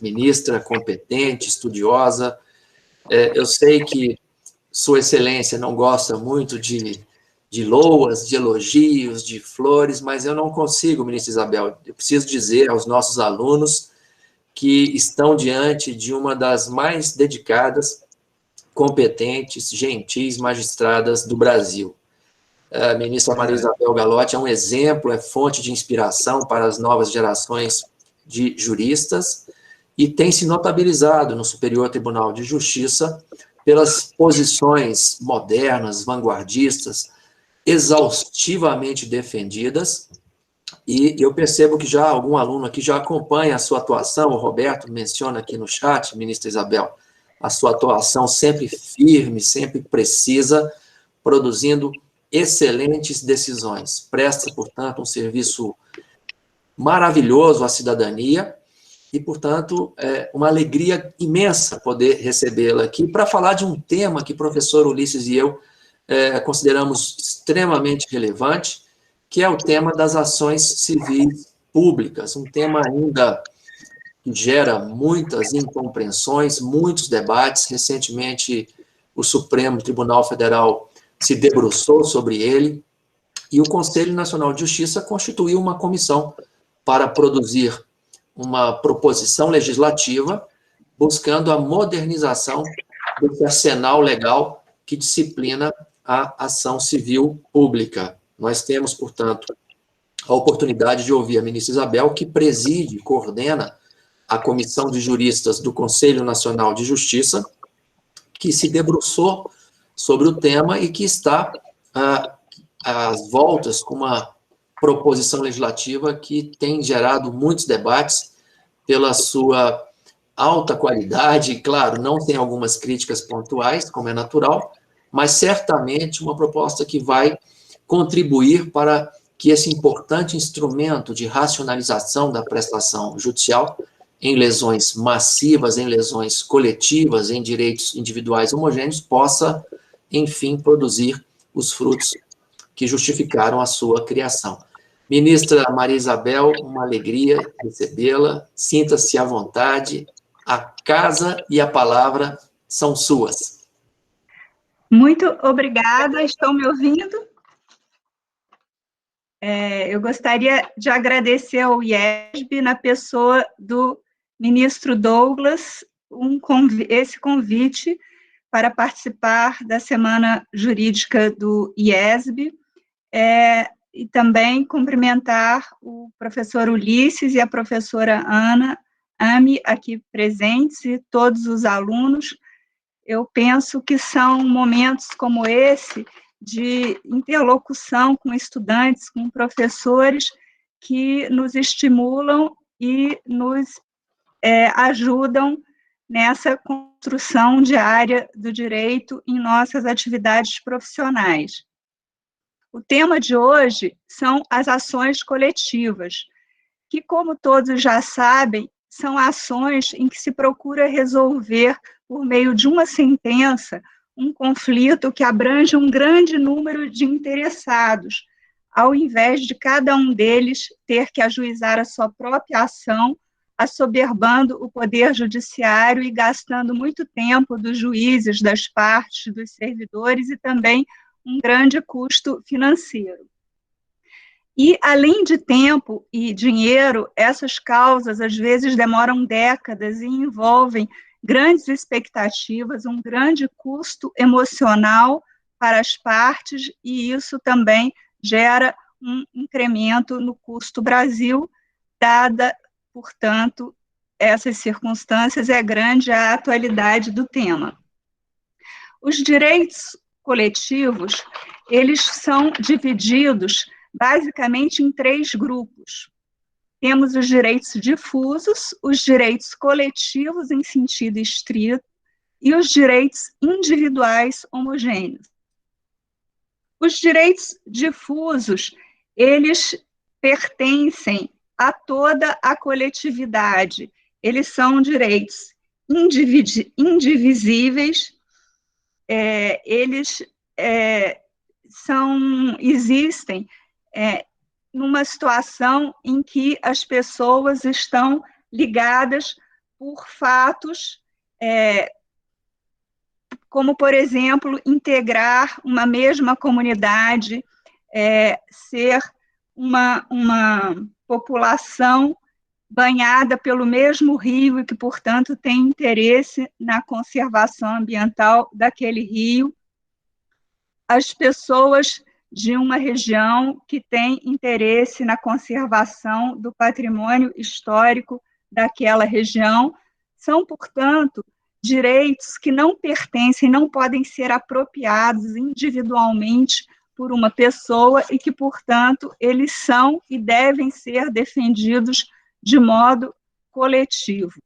ministra competente, estudiosa. Eu sei que Sua Excelência não gosta muito de loas, de elogios, de flores, mas eu não consigo, ministra Isabel. Eu preciso dizer aos nossos alunos que estão diante de uma das mais dedicadas, competentes, gentis magistradas do Brasil. A ministra Maria Isabel Galotti é um exemplo, é fonte de inspiração para as novas gerações de juristas e tem se notabilizado no Superior Tribunal de Justiça pelas posições modernas, vanguardistas, exaustivamente defendidas, e eu percebo que já algum aluno aqui já acompanha a sua atuação, o Roberto menciona aqui no chat, ministra Isabel, a sua atuação sempre firme, sempre precisa, produzindo excelentes decisões. Presta, portanto, um serviço maravilhoso à cidadania e, portanto, é uma alegria imensa poder recebê-la aqui para falar de um tema que o professor Ulisses e eu consideramos extremamente relevante, que é o tema das ações civis públicas, um tema ainda que gera muitas incompreensões, muitos debates. Recentemente, o Supremo Tribunal Federal se debruçou sobre ele, e o Conselho Nacional de Justiça constituiu uma comissão para produzir uma proposição legislativa buscando a modernização desse arsenal legal que disciplina a ação civil pública. Nós temos, portanto, a oportunidade de ouvir a ministra Isabel, que preside e coordena a Comissão de Juristas do Conselho Nacional de Justiça, que se debruçou sobre o tema e que está às voltas com uma proposição legislativa que tem gerado muitos debates pela sua alta qualidade, e, claro, não tem algumas críticas pontuais, como é natural, mas certamente uma proposta que vai contribuir para que esse importante instrumento de racionalização da prestação judicial em lesões massivas, em lesões coletivas, em direitos individuais homogêneos, possa, enfim, produzir os frutos que justificaram a sua criação. Ministra Maria Isabel, uma alegria recebê-la, sinta-se à vontade, a casa e a palavra são suas. Muito obrigada, estão me ouvindo? Eu gostaria de agradecer ao IESB, na pessoa do ministro Douglas, esse convite para participar da Semana Jurídica do IESB, e também cumprimentar o professor Ulisses e a professora Ana Ame, aqui presentes, e todos os alunos. Eu penso que são momentos como esse, de interlocução com estudantes, com professores, que nos estimulam e nos ajudam nessa construção diária do direito em nossas atividades profissionais. O tema de hoje são as ações coletivas, que, como todos já sabem, são ações em que se procura resolver, por meio de uma sentença, um conflito que abrange um grande número de interessados, ao invés de cada um deles ter que ajuizar a sua própria ação, assoberbando o poder judiciário e gastando muito tempo dos juízes, das partes, dos servidores e também um grande custo financeiro. E, além de tempo e dinheiro, essas causas, às vezes, demoram décadas e envolvem grandes expectativas, um grande custo emocional para as partes, e isso também gera um incremento no custo Brasil, dada, portanto, essas circunstâncias, é grande a atualidade do tema. Os direitos coletivos, eles são divididos basicamente em 3 grupos. Temos os direitos difusos, os direitos coletivos em sentido estrito e os direitos individuais homogêneos. Os direitos difusos, eles pertencem a toda a coletividade. Eles são direitos indivisíveis, eles existem numa situação em que as pessoas estão ligadas por fatos, como, por exemplo, integrar uma mesma comunidade, ser uma população banhada pelo mesmo rio e que, portanto, tem interesse na conservação ambiental daquele rio. As pessoas de uma região que tem interesse na conservação do patrimônio histórico daquela região são, portanto, direitos que não pertencem, não podem ser apropriados individualmente por uma pessoa e que, portanto, eles são e devem ser defendidos de modo coletivo.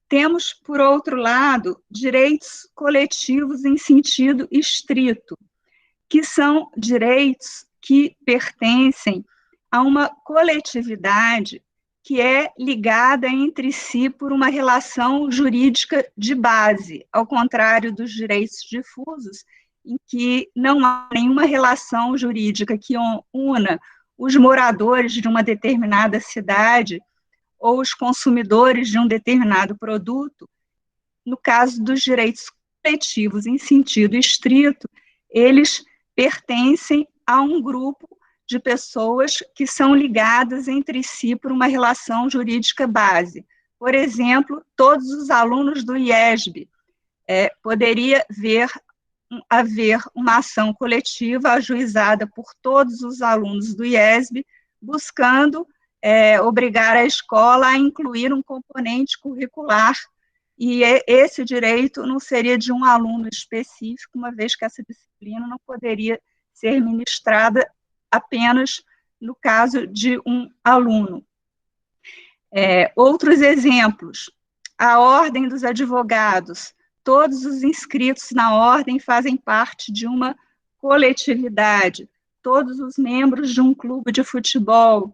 Temos, por outro lado, direitos coletivos em sentido estrito, que são direitos que pertencem a uma coletividade que é ligada entre si por uma relação jurídica de base, ao contrário dos direitos difusos, em que não há nenhuma relação jurídica que una os moradores de uma determinada cidade ou os consumidores de um determinado produto. No caso dos direitos coletivos em sentido estrito, eles pertencem a um grupo de pessoas que são ligadas entre si por uma relação jurídica base. Por exemplo, todos os alunos do IESB, poderia haver uma ação coletiva ajuizada por todos os alunos do IESB, buscando obrigar a escola a incluir um componente curricular, e esse direito não seria de um aluno específico, uma vez que essa disciplina não poderia ser ministrada apenas no caso de um aluno. Outros exemplos, a Ordem dos Advogados. Todos os inscritos na ordem fazem parte de uma coletividade, todos os membros de um clube de futebol,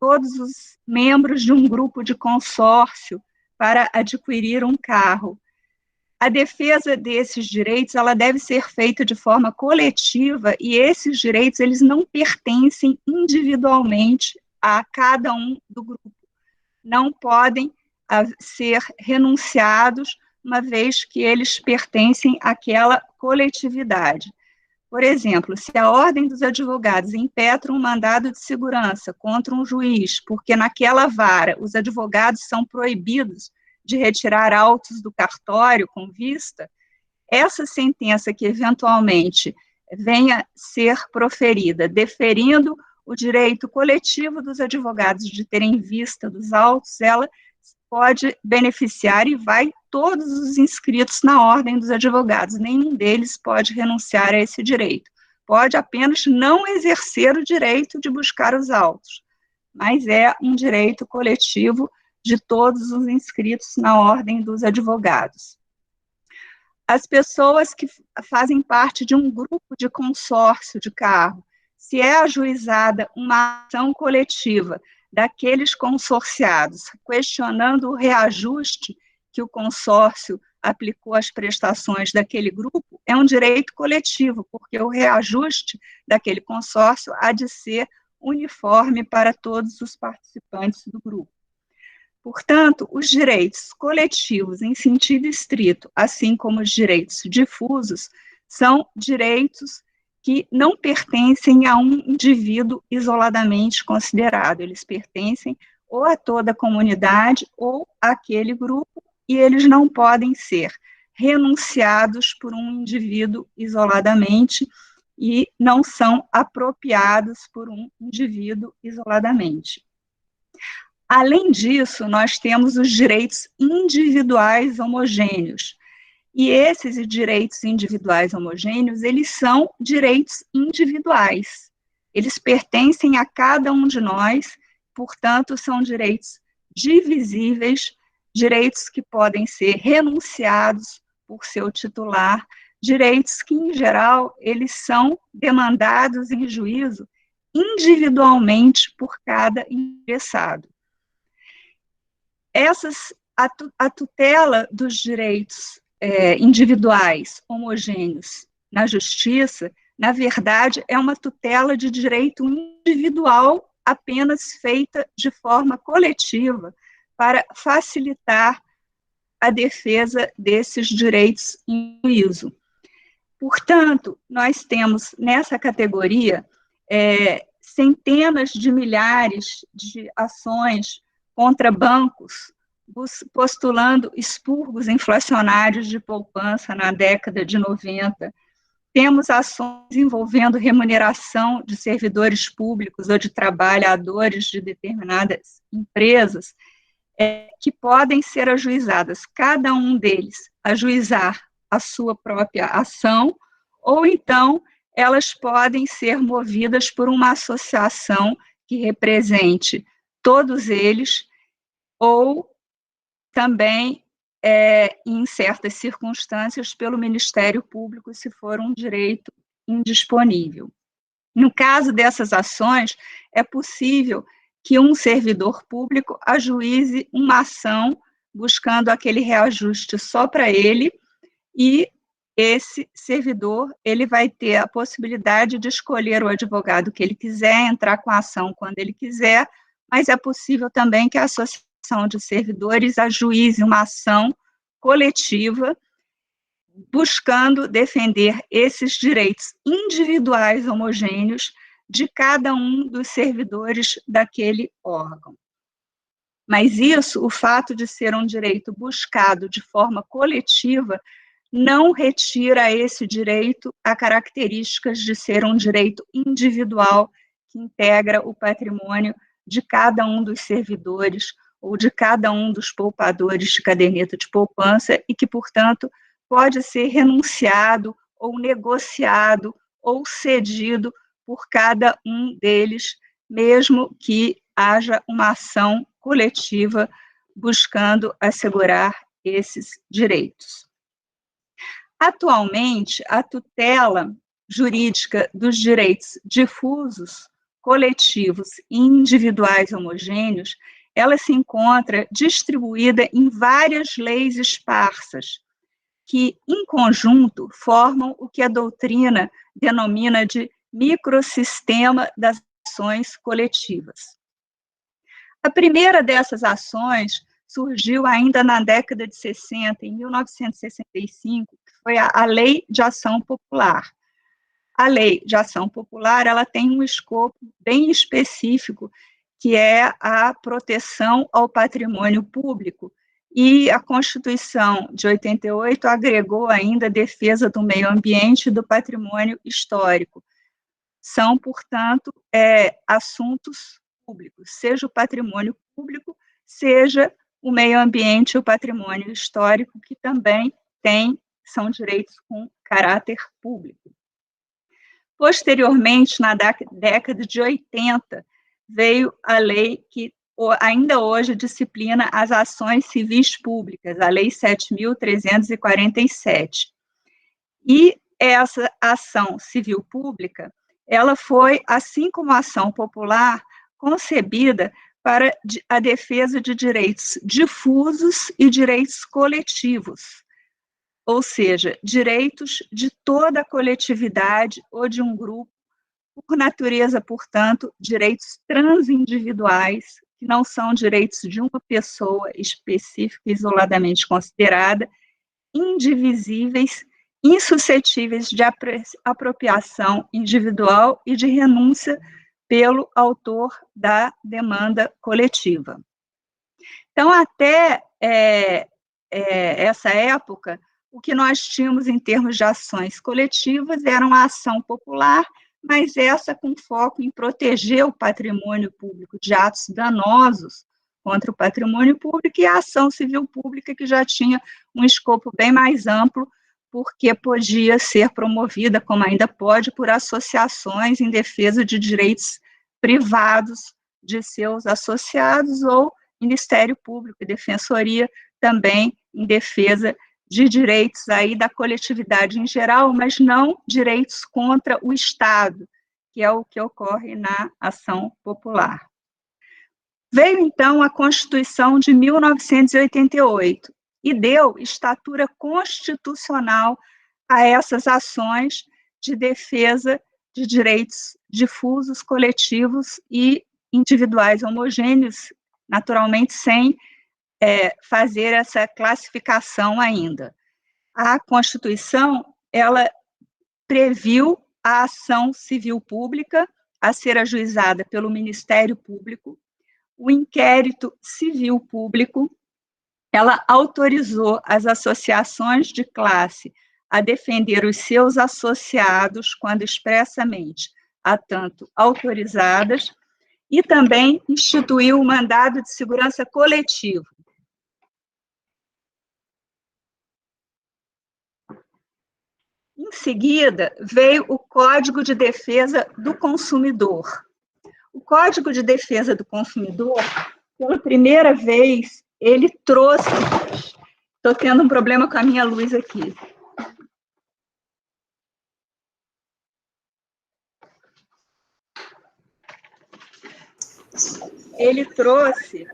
todos os membros de um grupo de consórcio para adquirir um carro. A defesa desses direitos, ela deve ser feita de forma coletiva, e esses direitos, eles não pertencem individualmente a cada um do grupo. Não podem ser renunciados, uma vez que eles pertencem àquela coletividade. Por exemplo, se a Ordem dos Advogados impetra um mandado de segurança contra um juiz, porque naquela vara os advogados são proibidos de retirar autos do cartório com vista, essa sentença que eventualmente venha ser proferida, deferindo o direito coletivo dos advogados de terem vista dos autos, ela pode beneficiar e vai todos os inscritos na Ordem dos Advogados. Nenhum deles pode renunciar a esse direito. Pode apenas não exercer o direito de buscar os autos, mas é um direito coletivo de todos os inscritos na Ordem dos Advogados. As pessoas que fazem parte de um grupo de consórcio de carro, se é ajuizada uma ação coletiva daqueles consorciados, questionando o reajuste que o consórcio aplicou às prestações daquele grupo, é um direito coletivo, porque o reajuste daquele consórcio há de ser uniforme para todos os participantes do grupo. Portanto, os direitos coletivos em sentido estrito, assim como os direitos difusos, são direitos que não pertencem a um indivíduo isoladamente considerado, eles pertencem ou a toda a comunidade ou àquele grupo, e eles não podem ser renunciados por um indivíduo isoladamente e não são apropriados por um indivíduo isoladamente. Além disso, nós temos os direitos individuais homogêneos. E esses direitos individuais homogêneos, eles são direitos individuais. Eles pertencem a cada um de nós, portanto, são direitos divisíveis, direitos que podem ser renunciados por seu titular, direitos que, em geral, eles são demandados em juízo individualmente por cada interessado. A tutela dos direitos individuais homogêneos na justiça, na verdade, é uma tutela de direito individual apenas feita de forma coletiva, para facilitar a defesa desses direitos em juízo. Portanto, nós temos nessa categoria centenas de milhares de ações contra bancos, postulando expurgos inflacionários de poupança na década de 90. Temos ações envolvendo remuneração de servidores públicos ou de trabalhadores de determinadas empresas, que podem ser ajuizadas, cada um deles ajuizar a sua própria ação, ou então elas podem ser movidas por uma associação que represente todos eles, ou também, em certas circunstâncias, pelo Ministério Público, se for um direito indisponível. No caso dessas ações, é possível que um servidor público ajuize uma ação buscando aquele reajuste só para ele, e esse servidor ele vai ter a possibilidade de escolher o advogado que ele quiser, entrar com a ação quando ele quiser, mas é possível também que a associação de servidores ajuize uma ação coletiva buscando defender esses direitos individuais homogêneos de cada um dos servidores daquele órgão. Mas isso, o fato de ser um direito buscado de forma coletiva, não retira a esse direito as características de ser um direito individual que integra o patrimônio de cada um dos servidores ou de cada um dos poupadores de caderneta de poupança e que, portanto, pode ser renunciado ou negociado ou cedido por cada um deles, mesmo que haja uma ação coletiva buscando assegurar esses direitos. Atualmente, a tutela jurídica dos direitos difusos, coletivos e individuais homogêneos, ela se encontra distribuída em várias leis esparsas, que, em conjunto, formam o que a doutrina denomina de microsistema das ações coletivas. A primeira dessas ações surgiu ainda na década de 60, em 1965, que foi a Lei de Ação Popular. A Lei de Ação Popular, ela tem um escopo bem específico, que é a proteção ao patrimônio público, e a Constituição de 88 agregou ainda a defesa do meio ambiente e do patrimônio histórico. São, portanto, assuntos públicos, seja o patrimônio público, seja o meio ambiente e o patrimônio histórico, que também são direitos com caráter público. Posteriormente, na década de 80, veio a lei que ainda hoje disciplina as ações civis públicas, a Lei 7.347. E essa ação civil pública, ela foi, assim como a ação popular, concebida para a defesa de direitos difusos e direitos coletivos, ou seja, direitos de toda a coletividade ou de um grupo, por natureza, portanto, direitos transindividuais, que não são direitos de uma pessoa específica, isoladamente considerada, indivisíveis, insuscetíveis de apropriação individual e de renúncia pelo autor da demanda coletiva. Então, até essa época, o que nós tínhamos em termos de ações coletivas era uma ação popular, mas essa com foco em proteger o patrimônio público de atos danosos contra o patrimônio público, e a ação civil pública, que já tinha um escopo bem mais amplo, porque podia ser promovida, como ainda pode, por associações em defesa de direitos privados de seus associados, ou Ministério Público e Defensoria também em defesa de direitos aí da coletividade em geral, mas não direitos contra o Estado, que é o que ocorre na ação popular. Veio, então, a Constituição de 1988 e deu estatura constitucional a essas ações de defesa de direitos difusos, coletivos e individuais homogêneos, naturalmente sem fazer essa classificação ainda. A Constituição, ela previu a ação civil pública a ser ajuizada pelo Ministério Público, o inquérito civil público, ela autorizou as associações de classe a defender os seus associados quando expressamente a tanto autorizadas, e também instituiu o mandado de segurança coletivo. Em seguida, veio o Código de Defesa do Consumidor. O Código de Defesa do Consumidor, pela primeira vez, ele trouxe... Estou tendo um problema com a minha luz aqui. Ele trouxe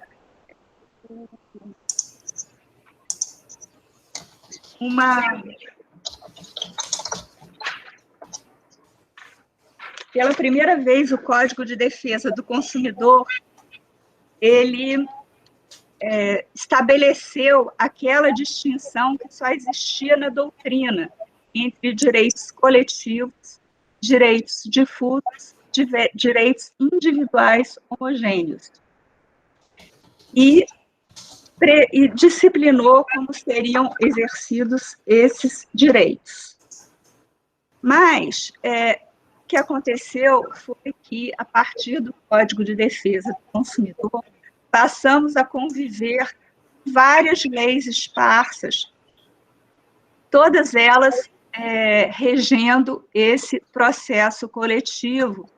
Pela primeira vez, o Código de Defesa do Consumidor, ele estabeleceu aquela distinção que só existia na doutrina entre direitos coletivos, direitos difusos, direitos individuais homogêneos. E disciplinou como seriam exercidos esses direitos. Mas o que aconteceu foi que, a partir do Código de Defesa do Consumidor, passamos a conviver várias leis esparsas, todas elas regendo esse processo coletivo,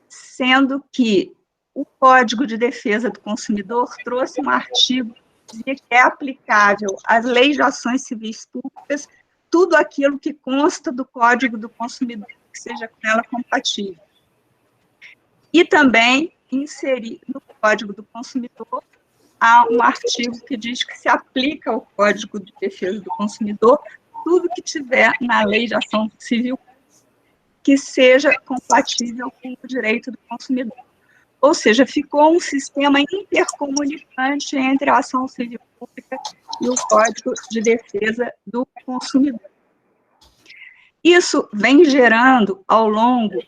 sendo que o Código de Defesa do Consumidor trouxe um artigo que é aplicável às leis de ações civis públicas, tudo aquilo que consta do Código do Consumidor, que seja com ela compatível. E também inserir no Código do Consumidor há um artigo que diz que se aplica ao Código de Defesa do Consumidor tudo que tiver na lei de ação civil que seja compatível com o direito do consumidor. Ou seja, ficou um sistema intercomunicante entre a ação civil pública e o Código de Defesa do Consumidor. Isso vem gerando, ao longo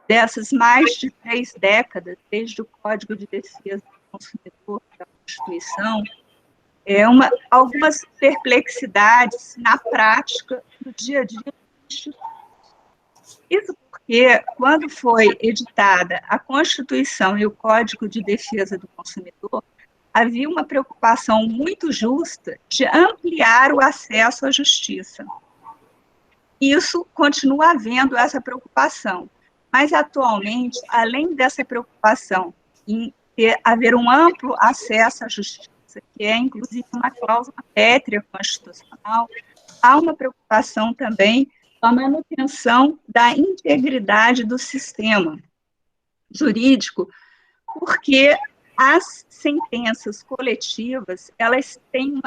dessas mais de 3 décadas, desde o Código de Defesa do Consumidor da Constituição, algumas perplexidades na prática, no dia a dia do Instituto. Isso porque, quando foi editada a Constituição e o Código de Defesa do Consumidor, havia uma preocupação muito justa de ampliar o acesso à justiça. Isso continua havendo essa preocupação, mas, atualmente, além dessa preocupação em haver um amplo acesso à justiça, que é, inclusive, uma cláusula pétrea constitucional, há uma preocupação também com a manutenção da integridade do sistema jurídico, porque as sentenças coletivas, elas têm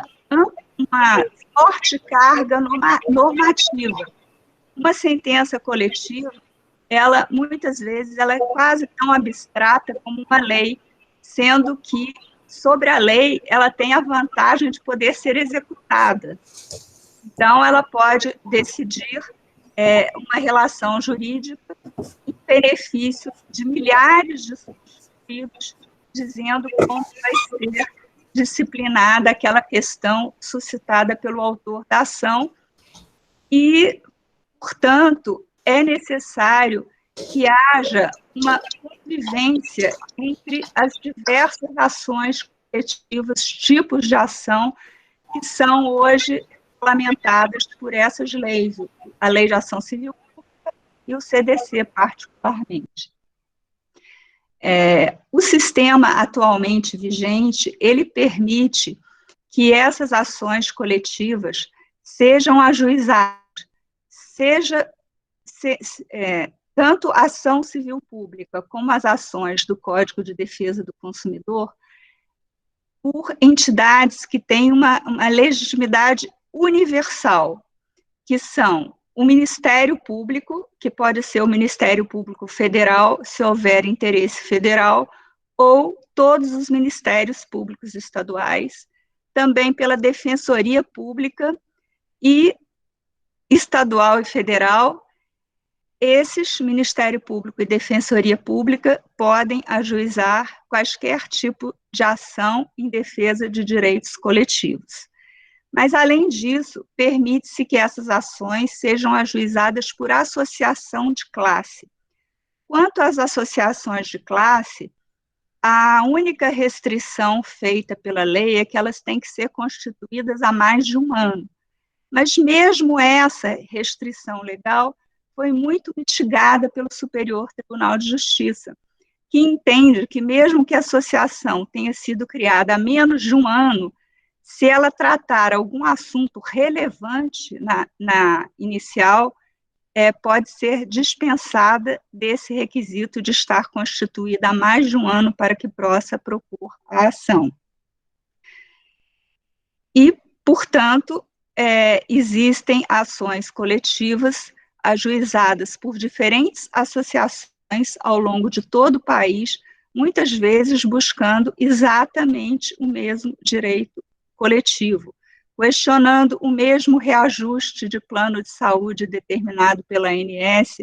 uma forte carga normativa. Uma sentença coletiva, ela, muitas vezes, ela é quase tão abstrata como uma lei, sendo que, sobre a lei, ela tem a vantagem de poder ser executada. Então, ela pode decidir uma relação jurídica em benefício de milhares de subscritos, dizendo como vai ser disciplinada aquela questão suscitada pelo autor da ação e, portanto, é necessário que haja uma convivência entre as diversas ações coletivas, tipos de ação que são hoje regulamentadas por essas leis, a Lei de Ação Civil e o CDC, particularmente. O sistema atualmente vigente, ele permite que essas ações coletivas sejam ajuizadas, tanto a ação civil pública como as ações do Código de Defesa do Consumidor, por entidades que têm uma legitimidade universal, que são o Ministério Público, que pode ser o Ministério Público Federal, se houver interesse federal, ou todos os ministérios públicos estaduais, também pela Defensoria Pública e estadual e federal. Esses, Ministério Público e Defensoria Pública, podem ajuizar quaisquer tipo de ação em defesa de direitos coletivos. Mas, além disso, permite-se que essas ações sejam ajuizadas por associação de classe. Quanto às associações de classe, a única restrição feita pela lei é que elas têm que ser constituídas há mais de um ano. Mas mesmo essa restrição legal foi muito mitigada pelo Superior Tribunal de Justiça, que entende que mesmo que a associação tenha sido criada há menos de um ano, se ela tratar algum assunto relevante na inicial, pode ser dispensada desse requisito de estar constituída há mais de um ano para que possa propor a ação. E, portanto, existem ações coletivas ajuizadas por diferentes associações ao longo de todo o país, muitas vezes buscando exatamente o mesmo direito coletivo, questionando o mesmo reajuste de plano de saúde determinado pela ANS,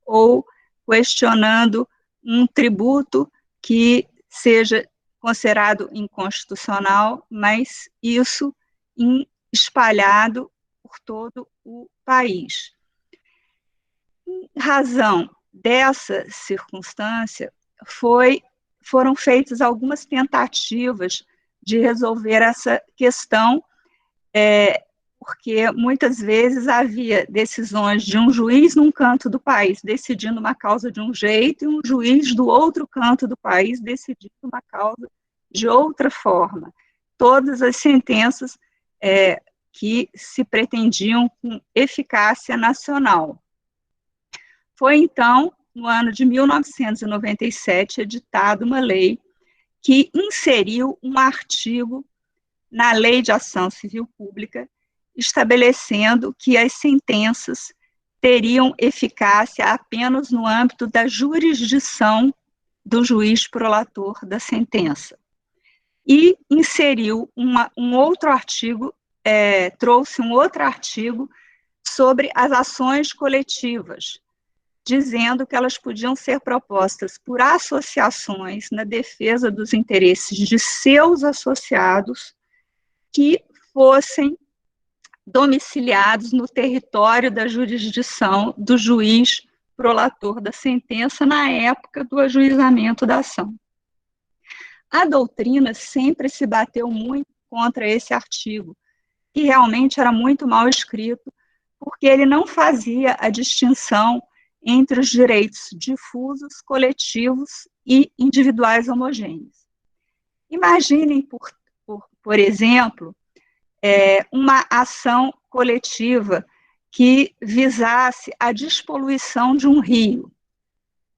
ou questionando um tributo que seja considerado inconstitucional, mas isso espalhado por todo o país. Em razão dessa circunstância, foram feitas algumas tentativas de resolver essa questão, porque muitas vezes havia decisões de um juiz num canto do país decidindo uma causa de um jeito e um juiz do outro canto do país decidindo uma causa de outra forma. Todas as sentenças que se pretendiam com eficácia nacional. Foi, então, no ano de 1997, editada uma lei que inseriu um artigo na Lei de Ação Civil Pública, estabelecendo que as sentenças teriam eficácia apenas no âmbito da jurisdição do juiz prolator da sentença. E inseriu um outro artigo, trouxe um outro artigo sobre as ações coletivas, dizendo que elas podiam ser propostas por associações na defesa dos interesses de seus associados que fossem domiciliados no território da jurisdição do juiz prolator da sentença na época do ajuizamento da ação. A doutrina sempre se bateu muito contra esse artigo, que realmente era muito mal escrito, porque ele não fazia a distinção entre os direitos difusos, coletivos e individuais homogêneos. Imaginem, por exemplo, uma ação coletiva que visasse a despoluição de um rio.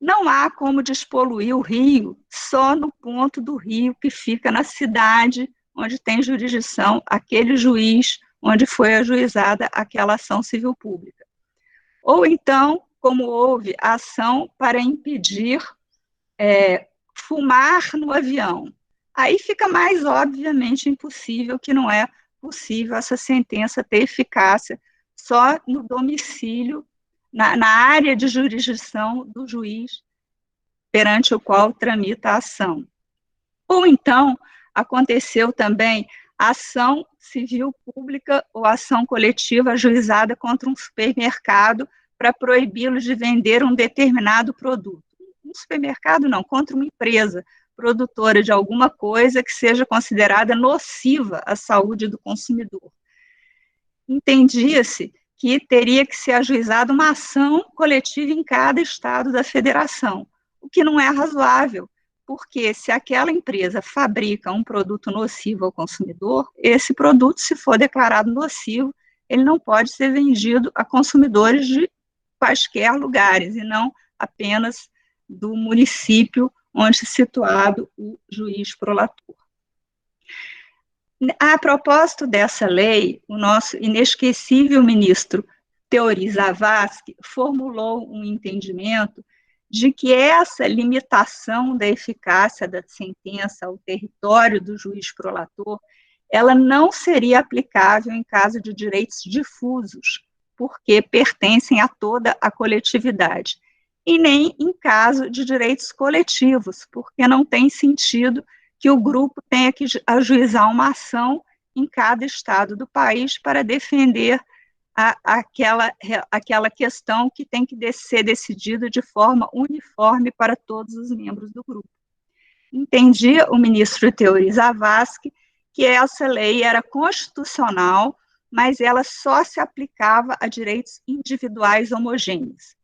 Não há como despoluir o rio só no ponto do rio que fica na cidade onde tem jurisdição aquele juiz onde foi ajuizada aquela ação civil pública. Ou então, como houve a ação para impedir fumar no avião. Aí fica mais obviamente impossível, que não é possível essa sentença ter eficácia só no domicílio, na área de jurisdição do juiz perante o qual tramita a ação. Ou então, aconteceu também a ação civil pública ou ação coletiva ajuizada contra um supermercado para proibi-los de vender um determinado produto. Um supermercado não, contra uma empresa produtora de alguma coisa que seja considerada nociva à saúde do consumidor. Entendia-se que teria que ser ajuizada uma ação coletiva em cada estado da federação, o que não é razoável, porque se aquela empresa fabrica um produto nocivo ao consumidor, esse produto, se for declarado nocivo, ele não pode ser vendido a consumidores de quaisquer lugares, e não apenas do município onde é situado o juiz prolator. A propósito dessa lei, o nosso inesquecível ministro Teori Zavascki formulou um entendimento de que essa limitação da eficácia da sentença ao território do juiz prolator ela não seria aplicável em caso de direitos difusos, porque pertencem a toda a coletividade, e nem em caso de direitos coletivos, porque não tem sentido que o grupo tenha que ajuizar uma ação em cada estado do país para defender aquela questão que tem que ser decidida de forma uniforme para todos os membros do grupo. Entendia o ministro Teori Zavascki que essa lei era constitucional, mas ela só se aplicava a direitos individuais homogêneos.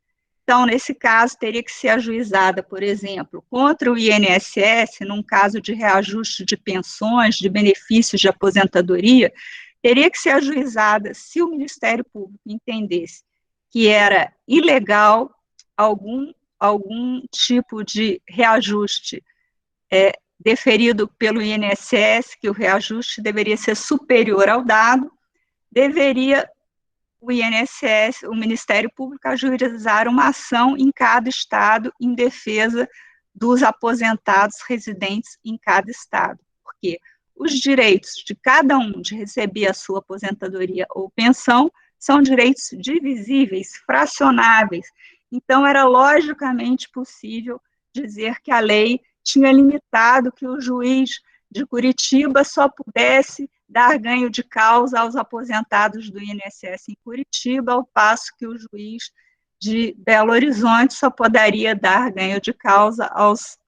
Então, nesse caso, teria que ser ajuizada, por exemplo, contra o INSS, num caso de reajuste de pensões, de benefícios de aposentadoria, teria que ser ajuizada se o Ministério Público entendesse que era ilegal algum tipo de reajuste deferido pelo INSS, que o reajuste deveria ser superior ao dado, deveria o INSS, o Ministério Público, ajuizar uma ação em cada estado em defesa dos aposentados residentes em cada estado, porque os direitos de cada um de receber a sua aposentadoria ou pensão são direitos divisíveis, fracionáveis, então era logicamente possível dizer que a lei tinha limitado que o juiz de Curitiba só pudesse dar ganho de causa aos aposentados do INSS em Curitiba, ao passo que o juiz de Belo Horizonte só poderia dar ganho de causa aos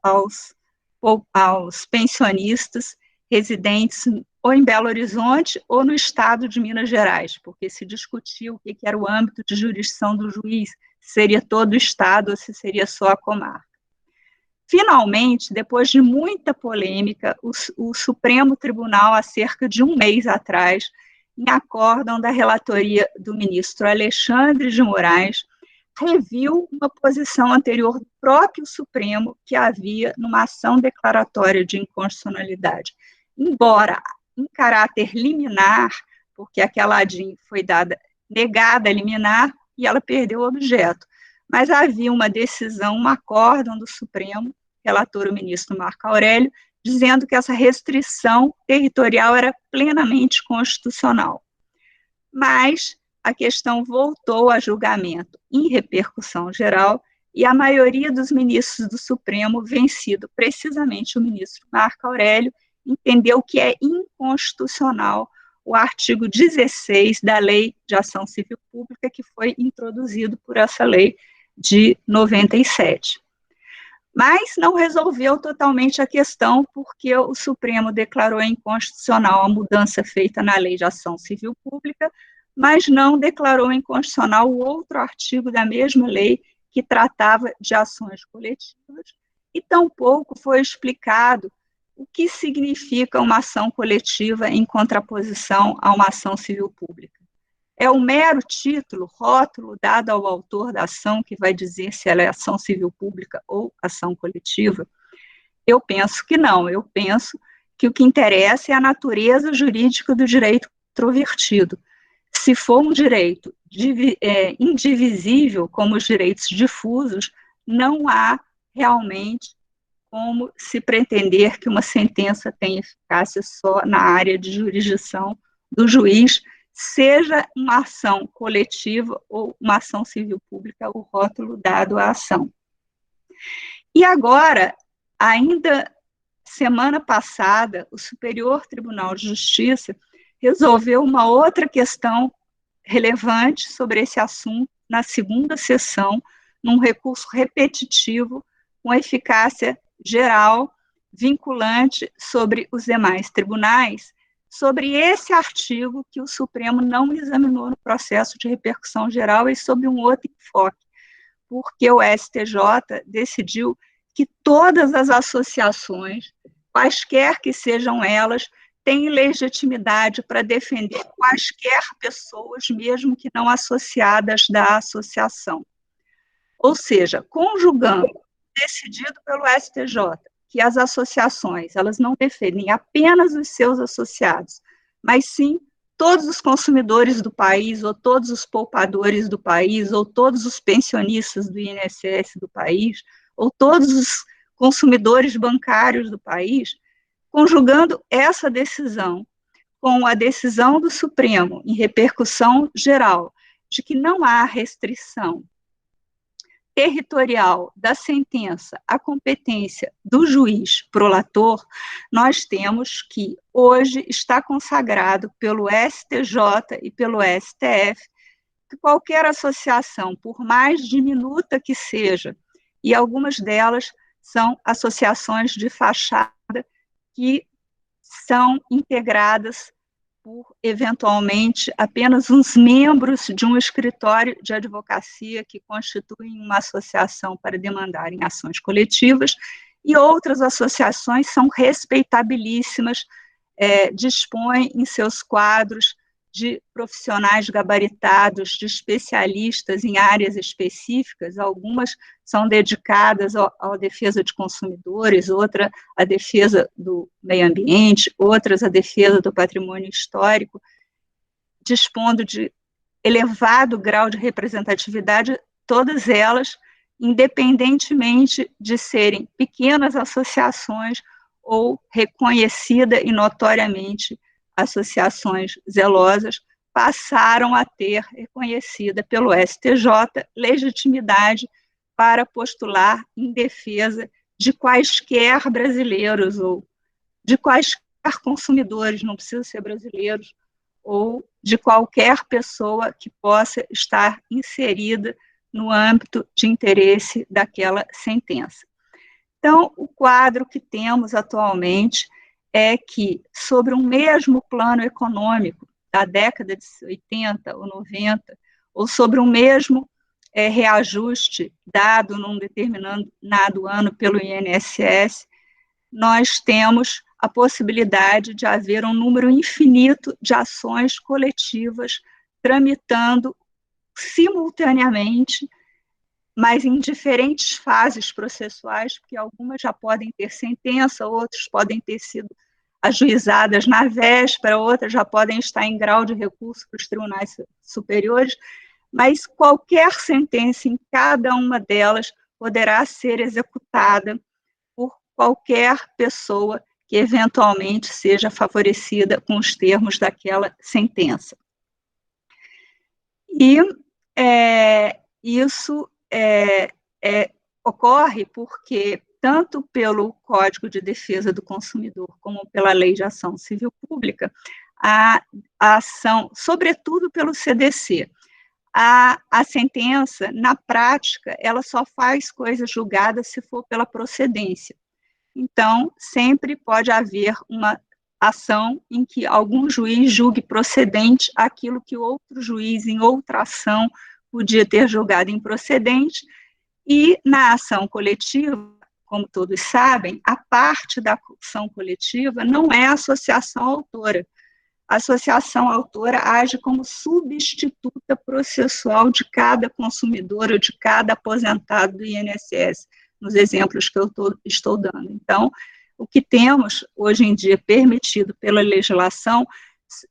pensionistas residentes ou em Belo Horizonte ou no estado de Minas Gerais, porque se discutia o que era o âmbito de jurisdição do juiz, se seria todo o estado ou se seria só a comarca. Finalmente, depois de muita polêmica, o Supremo Tribunal, há cerca de um mês atrás, em acórdão da relatoria do ministro Alexandre de Moraes, reviu uma posição anterior do próprio Supremo que havia numa ação declaratória de inconstitucionalidade. Embora em caráter liminar, porque aquela ADIM foi negada a liminar e ela perdeu o objeto, mas havia uma decisão, um acórdão do Supremo, relator o ministro Marco Aurélio, dizendo que essa restrição territorial era plenamente constitucional. Mas a questão voltou a julgamento em repercussão geral e a maioria dos ministros do Supremo, vencido precisamente o ministro Marco Aurélio, entendeu que é inconstitucional o artigo 16 da Lei de Ação Civil Pública, que foi introduzido por essa lei de 97. Mas não resolveu totalmente a questão, porque o Supremo declarou inconstitucional a mudança feita na Lei de Ação Civil Pública, mas não declarou inconstitucional o outro artigo da mesma lei que tratava de ações coletivas, e tampouco foi explicado o que significa uma ação coletiva em contraposição a uma ação civil pública. É o mero título, rótulo dado ao autor da ação que vai dizer se ela é ação civil pública ou ação coletiva? Eu penso que não, eu penso que o que interessa é a natureza jurídica do direito controvertido. Se for um direito indivisível, como os direitos difusos, não há realmente como se pretender que uma sentença tenha eficácia só na área de jurisdição do juiz, seja uma ação coletiva ou uma ação civil pública, o rótulo dado à ação. E agora, ainda semana passada, o Superior Tribunal de Justiça resolveu uma outra questão relevante sobre esse assunto na segunda sessão, num recurso repetitivo com eficácia geral, vinculante sobre os demais tribunais, sobre esse artigo que o Supremo não examinou no processo de repercussão geral e sob um outro enfoque, porque o STJ decidiu que todas as associações, quaisquer que sejam elas, têm legitimidade para defender quaisquer pessoas, mesmo que não associadas da associação. Ou seja, conjugando decidido pelo STJ, que as associações, elas não defendem apenas os seus associados, mas sim todos os consumidores do país, ou todos os poupadores do país, ou todos os pensionistas do INSS do país, ou todos os consumidores bancários do país, conjugando essa decisão com a decisão do Supremo, em repercussão geral, de que não há restrição territorial da sentença à competência do juiz prolator, nós temos que hoje está consagrado pelo STJ e pelo STF que qualquer associação, por mais diminuta que seja, e algumas delas são associações de fachada que são integradas por, eventualmente, apenas uns membros de um escritório de advocacia que constituem uma associação para demandarem ações coletivas, e outras associações são respeitabilíssimas, dispõem em seus quadros de profissionais gabaritados, de especialistas em áreas específicas, algumas são dedicadas à defesa de consumidores, outra à defesa do meio ambiente, outras à defesa do patrimônio histórico, dispondo de elevado grau de representatividade, todas elas, independentemente de serem pequenas associações ou reconhecida e notoriamente associações zelosas, passaram a ter reconhecida pelo STJ legitimidade para postular em defesa de quaisquer brasileiros ou de quaisquer consumidores, não precisa ser brasileiros, ou de qualquer pessoa que possa estar inserida no âmbito de interesse daquela sentença. Então, o quadro que temos atualmente é que, sobre um mesmo plano econômico da década de 80 ou 90, ou sobre um mesmo reajuste dado num determinado ano pelo INSS, nós temos a possibilidade de haver um número infinito de ações coletivas tramitando simultaneamente, mas em diferentes fases processuais, porque algumas já podem ter sentença, outras podem ter sido ajuizadas na véspera, outras já podem estar em grau de recurso para os tribunais superiores, mas qualquer sentença em cada uma delas poderá ser executada por qualquer pessoa que eventualmente seja favorecida com os termos daquela sentença. E isso ocorre porque, tanto pelo Código de Defesa do Consumidor como pela Lei de Ação Civil Pública, a ação, sobretudo pelo CDC, a sentença, na prática, ela só faz coisa julgada se for pela procedência. Então, sempre pode haver uma ação em que algum juiz julgue procedente aquilo que outro juiz, em outra ação, podia ter julgado improcedente, e na ação coletiva, como todos sabem, a parte da ação coletiva não é a associação autora. A associação autora age como substituta processual de cada consumidor ou de cada aposentado do INSS, nos exemplos que eu estou dando. Então, o que temos hoje em dia permitido pela legislação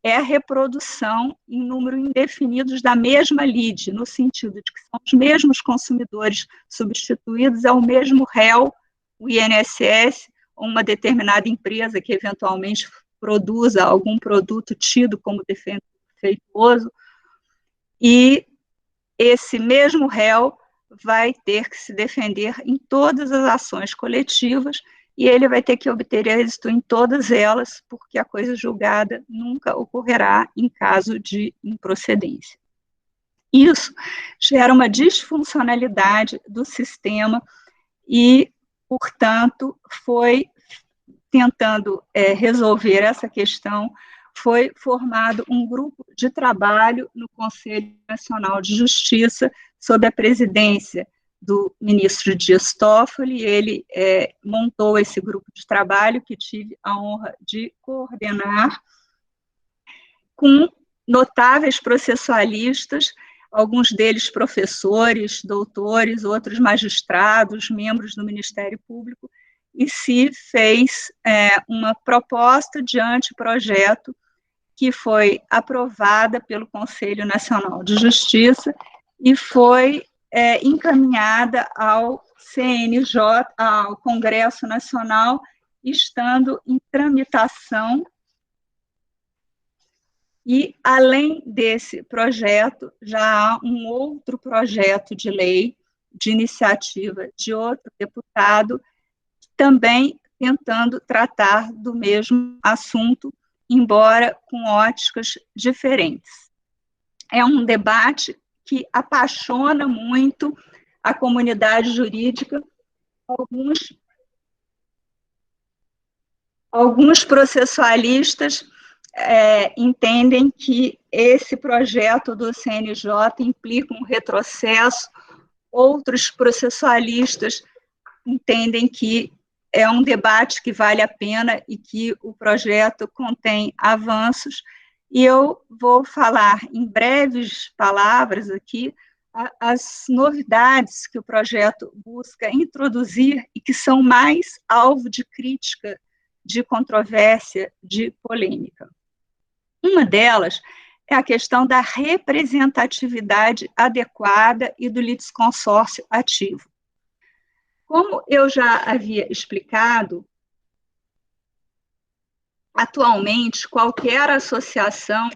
é a reprodução em número indefinido da mesma lide, no sentido de que são os mesmos consumidores substituídos, é o mesmo réu, o INSS, ou uma determinada empresa que eventualmente produza algum produto tido como defeituoso, e esse mesmo réu vai ter que se defender em todas as ações coletivas, e ele vai ter que obter êxito em todas elas, porque a coisa julgada nunca ocorrerá em caso de improcedência. Isso gera uma disfuncionalidade do sistema e, portanto, foi tentando resolver essa questão, foi formado um grupo de trabalho no Conselho Nacional de Justiça, sob a presidência do ministro Dias Toffoli. Ele montou esse grupo de trabalho, que tive a honra de coordenar, com notáveis processualistas, alguns deles professores, doutores, outros magistrados, membros do Ministério Público, e se fez uma proposta de anteprojeto que foi aprovada pelo Conselho Nacional de Justiça e foi encaminhada ao CNJ, ao Congresso, estando em tramitação E, além desse projeto, já há um outro projeto de lei, de iniciativa de outro deputado, também tentando tratar do mesmo assunto, embora com óticas diferentes. É um debate que apaixona muito a comunidade jurídica. Alguns processualistas entendem que esse projeto do CNJ implica um retrocesso, outros processualistas entendem que é um debate que vale a pena e que o projeto contém avanços, e eu vou falar em breves palavras aqui as novidades que o projeto busca introduzir e que são mais alvo de crítica, de controvérsia, de polêmica. Uma delas é a questão da representatividade adequada e do litisconsórcio ativo. Como eu já havia explicado, atualmente, qualquer associação,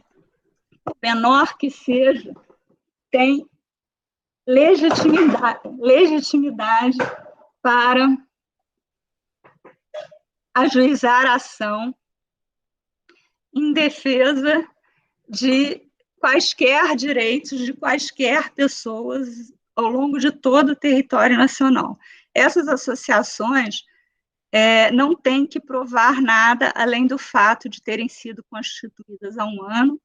menor que seja, tem legitimidade para ajuizar a ação em defesa de quaisquer direitos de quaisquer pessoas ao longo de todo o território nacional. Essas associações não têm que provar nada além do fato de terem sido constituídas há um ano,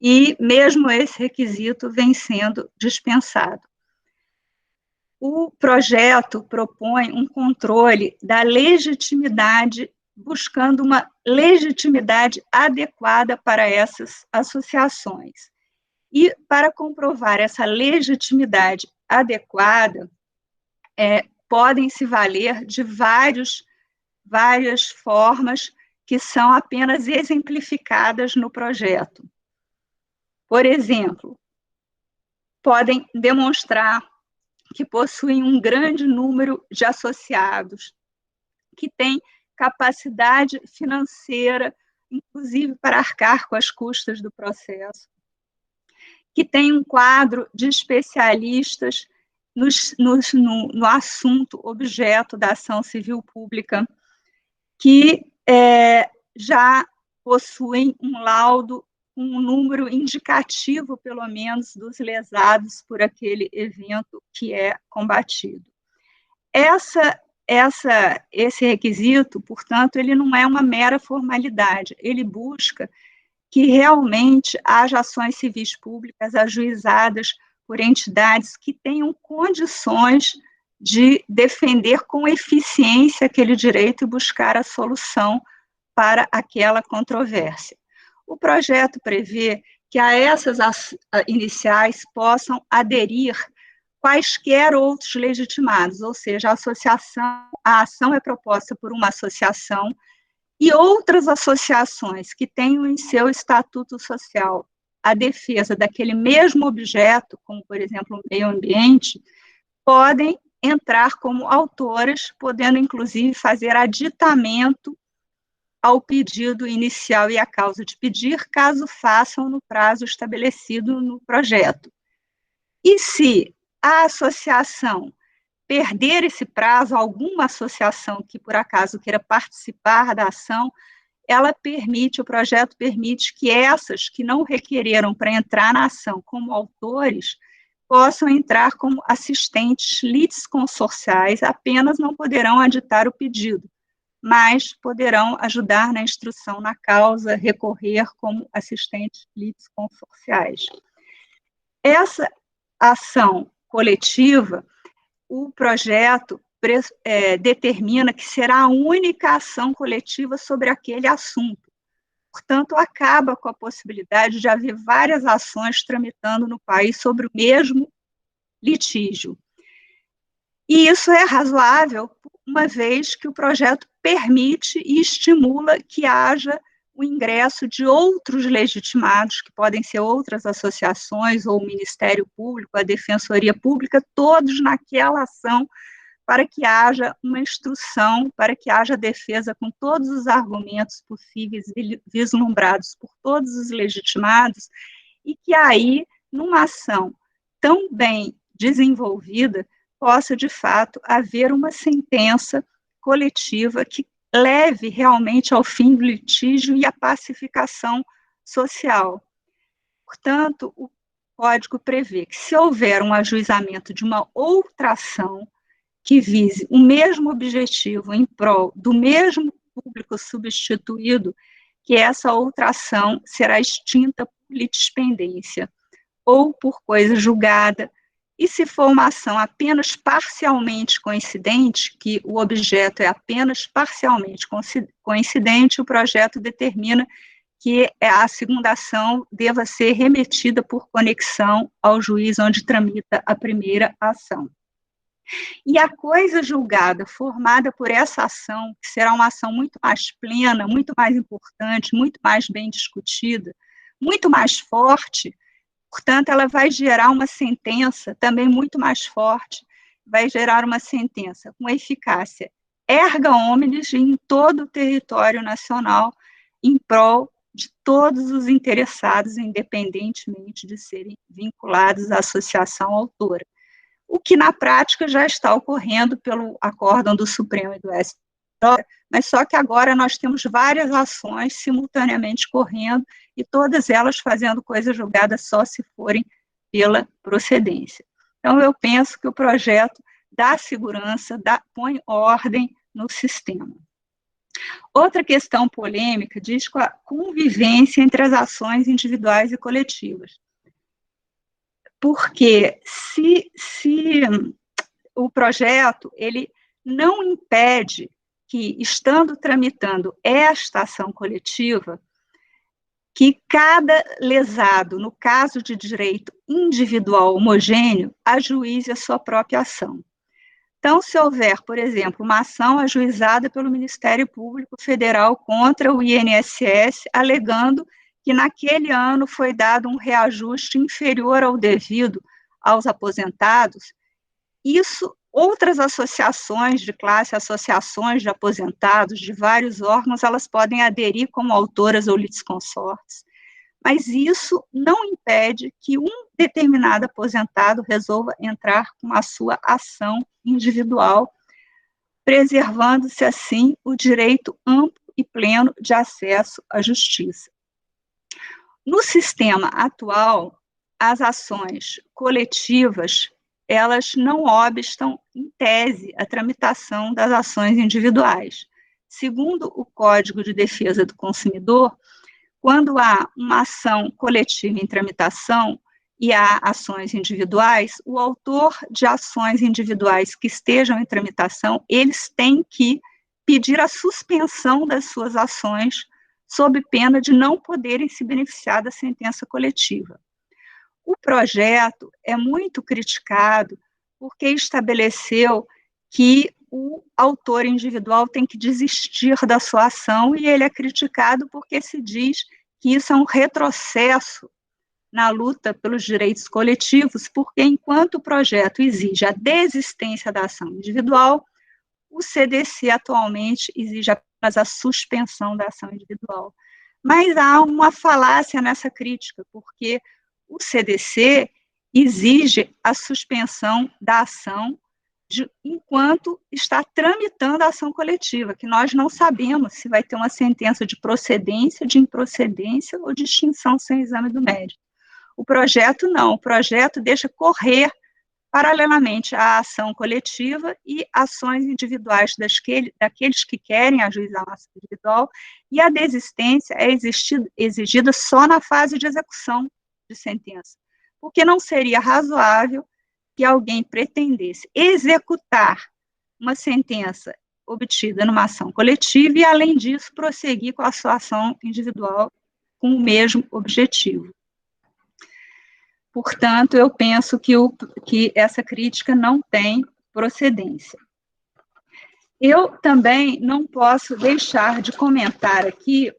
e mesmo esse requisito vem sendo dispensado. O projeto propõe um controle da legitimidade, buscando uma legitimidade adequada para essas associações. E, para comprovar essa legitimidade adequada, podem se valer de várias formas que são apenas exemplificadas no projeto. Por exemplo, podem demonstrar que possuem um grande número de associados, que têm capacidade financeira, inclusive para arcar com as custas do processo, que têm um quadro de especialistas no assunto objeto da ação civil pública, que já possuem um laudo, um número indicativo, pelo menos, dos lesados por aquele evento que é combatido. Esse requisito, portanto, ele não é uma mera formalidade, ele busca que realmente haja ações civis públicas ajuizadas por entidades que tenham condições de defender com eficiência aquele direito e buscar a solução para aquela controvérsia. O projeto prevê que a essas iniciais possam aderir quaisquer outros legitimados, ou seja, a ação é proposta por uma associação e outras associações que tenham em seu estatuto social a defesa daquele mesmo objeto, como, por exemplo, o meio ambiente, podem entrar como autoras, podendo, inclusive, fazer aditamento ao pedido inicial e à causa de pedir, caso façam no prazo estabelecido no projeto. E se a associação perder esse prazo, alguma associação que, por acaso, queira participar da ação, o projeto permite que essas que não requereram para entrar na ação como autores, possam entrar como assistentes litisconsorciais, apenas não poderão aditar o pedido, mas poderão ajudar na instrução na causa, recorrer como assistentes litisconsorciais. Essa ação coletiva, o projeto determina que será a única ação coletiva sobre aquele assunto. Portanto, acaba com a possibilidade de haver várias ações tramitando no país sobre o mesmo litígio. E isso é razoável, uma vez que o projeto permite e estimula que haja o ingresso de outros legitimados, que podem ser outras associações, ou o Ministério Público, a Defensoria Pública, todos naquela ação, para que haja uma instrução, para que haja defesa com todos os argumentos possíveis vislumbrados por todos os legitimados, e que aí, numa ação tão bem desenvolvida, possa, de fato, haver uma sentença coletiva que leve realmente ao fim do litígio e à pacificação social. Portanto, o Código prevê que, se houver um ajuizamento de uma outra ação que vise o mesmo objetivo em prol do mesmo público substituído, que essa outra ação será extinta por litispendência ou por coisa julgada, e se for uma ação apenas parcialmente coincidente, que o objeto é apenas parcialmente coincidente, o projeto determina que a segunda ação deva ser remetida por conexão ao juiz onde tramita a primeira ação. E a coisa julgada, formada por essa ação, que será uma ação muito mais plena, muito mais importante, muito mais bem discutida, muito mais forte, portanto, ela vai gerar uma sentença também muito mais forte, vai gerar uma sentença com eficácia erga omnes em todo o território nacional, em prol de todos os interessados, independentemente de serem vinculados à associação autora. O que, na prática, já está ocorrendo pelo acórdão do Supremo e do STJ, mas só que agora nós temos várias ações simultaneamente correndo e todas elas fazendo coisa julgada só se forem pela procedência. Então, eu penso que o projeto dá segurança, põe ordem no sistema. Outra questão polêmica diz com a convivência entre as ações individuais e coletivas. Porque se o projeto ele não impede que, estando tramitando esta ação coletiva, que cada lesado, no caso de direito individual homogêneo, ajuize a sua própria ação. Então, se houver, por exemplo, uma ação ajuizada pelo Ministério Público Federal contra o INSS, alegando que naquele ano foi dado um reajuste inferior ao devido aos aposentados, isso, outras associações de classe, associações de aposentados de vários órgãos, elas podem aderir como autoras ou litisconsortes, mas isso não impede que um determinado aposentado resolva entrar com a sua ação individual, preservando-se, assim, o direito amplo e pleno de acesso à justiça. No sistema atual, as ações coletivas, elas não obstam, em tese, a tramitação das ações individuais. Segundo o Código de Defesa do Consumidor, quando há uma ação coletiva em tramitação e há ações individuais, o autor de ações individuais que estejam em tramitação, eles têm que pedir a suspensão das suas ações sob pena de não poderem se beneficiar da sentença coletiva. O projeto é muito criticado porque estabeleceu que o autor individual tem que desistir da sua ação, e ele é criticado porque se diz que isso é um retrocesso na luta pelos direitos coletivos, porque enquanto o projeto exige a desistência da ação individual, o CDC atualmente exige apenas a suspensão da ação individual. Mas há uma falácia nessa crítica, porque o CDC exige a suspensão da ação enquanto está tramitando a ação coletiva, que nós não sabemos se vai ter uma sentença de procedência, de improcedência ou de extinção sem exame do mérito. O projeto não, o projeto deixa correr paralelamente à ação coletiva e ações individuais daqueles que querem ajuizar a ação individual, e a desistência é exigida só na fase de execução de sentença, porque não seria razoável que alguém pretendesse executar uma sentença obtida numa ação coletiva e, além disso, prosseguir com a sua ação individual com o mesmo objetivo. Portanto, eu penso que essa crítica não tem procedência. Eu também não posso deixar de comentar aqui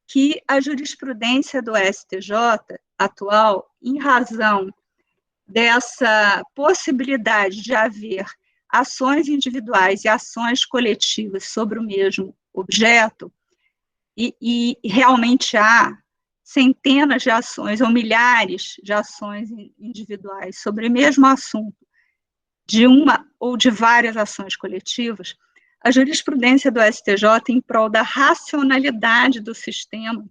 que a jurisprudência do STJ atual, em razão dessa possibilidade de haver ações individuais e ações coletivas sobre o mesmo objeto, e realmente há centenas de ações ou milhares de ações individuais sobre o mesmo assunto, de uma ou de várias ações coletivas, a jurisprudência do STJ, em prol da racionalidade do sistema,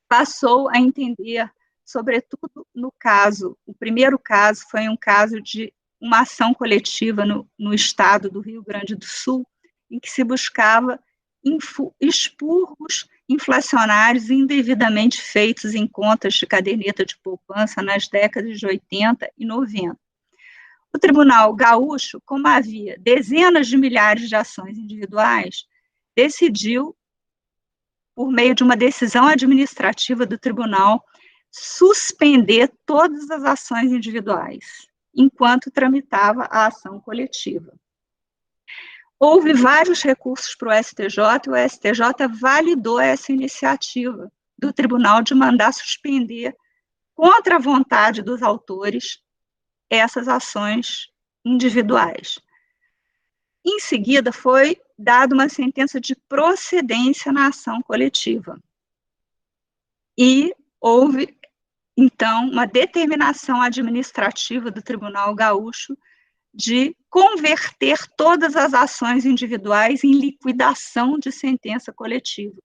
passou a entender, sobretudo no caso, o primeiro caso foi um caso de uma ação coletiva no estado do Rio Grande do Sul, em que se buscava expurgos inflacionários indevidamente feitos em contas de caderneta de poupança nas décadas de 80 e 90. O Tribunal Gaúcho, como havia dezenas de milhares de ações individuais, decidiu, por meio de uma decisão administrativa do tribunal, suspender todas as ações individuais, enquanto tramitava a ação coletiva. Houve vários recursos para o STJ, e o STJ validou essa iniciativa do tribunal de mandar suspender, contra a vontade dos autores, essas ações individuais. Em seguida, foi dada uma sentença de procedência na ação coletiva. E houve, então, uma determinação administrativa do Tribunal Gaúcho de converter todas as ações individuais em liquidação de sentença coletiva.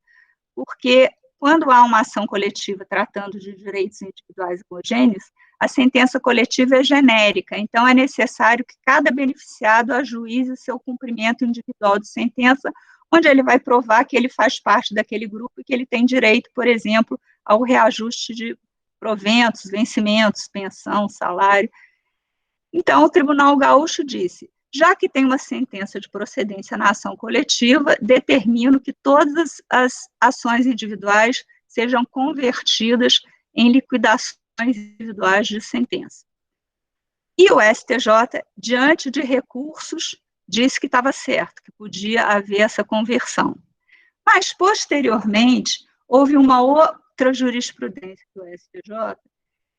Porque, quando há uma ação coletiva tratando de direitos individuais homogêneos, a sentença coletiva é genérica, então é necessário que cada beneficiado ajuize seu cumprimento individual de sentença, onde ele vai provar que ele faz parte daquele grupo e que ele tem direito, por exemplo, ao reajuste de proventos, vencimentos, pensão, salário. Então, o Tribunal Gaúcho disse, já que tem uma sentença de procedência na ação coletiva, determino que todas as ações individuais sejam convertidas em liquidações individuais de sentença. E o STJ, diante de recursos, disse que estava certo, que podia haver essa conversão. Mas, posteriormente, houve uma outra jurisprudência do STJ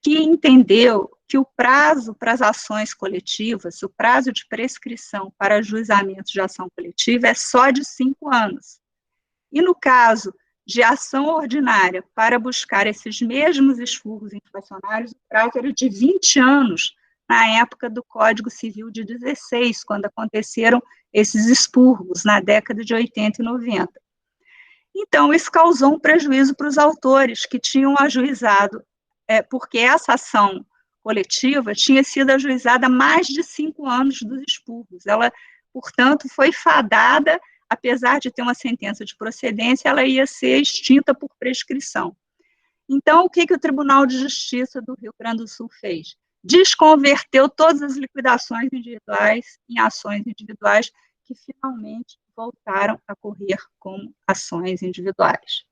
que entendeu que o prazo para as ações coletivas, o prazo de prescrição para ajuizamento de ação coletiva é só de 5 anos. E no caso de ação ordinária para buscar esses mesmos expurgos inflacionários, o prazo era de 20 anos, na época do Código Civil de 16, quando aconteceram esses expurgos, na década de 80 e 90. Então, isso causou um prejuízo para os autores, que tinham ajuizado, porque essa ação coletiva tinha sido ajuizada há mais de 5 anos dos expurgos. Ela, portanto, foi fadada, apesar de ter uma sentença de procedência, ela ia ser extinta por prescrição. Então, o que o Tribunal de Justiça do Rio Grande do Sul fez? Desconverteu todas as liquidações individuais em ações individuais que finalmente voltaram a correr como ações individuais.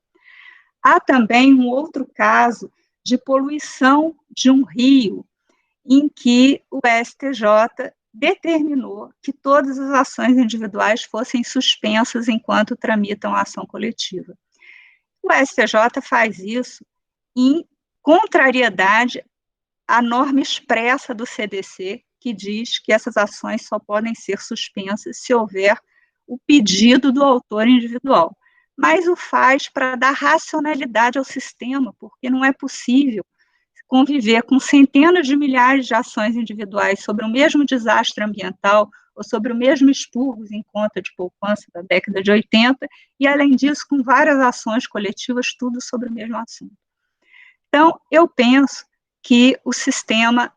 Há também um outro caso de poluição de um rio, em que o STJ determinou que todas as ações individuais fossem suspensas enquanto tramitam a ação coletiva. O STJ faz isso em contrariedade à norma expressa do CDC, que diz que essas ações só podem ser suspensas se houver o pedido do autor individual. Mas o faz para dar racionalidade ao sistema, porque não é possível conviver com centenas de milhares de ações individuais sobre o mesmo desastre ambiental ou sobre o mesmo expurgos em conta de poupança da década de 80, e, além disso, com várias ações coletivas, tudo sobre o mesmo assunto. Então, eu penso que o sistema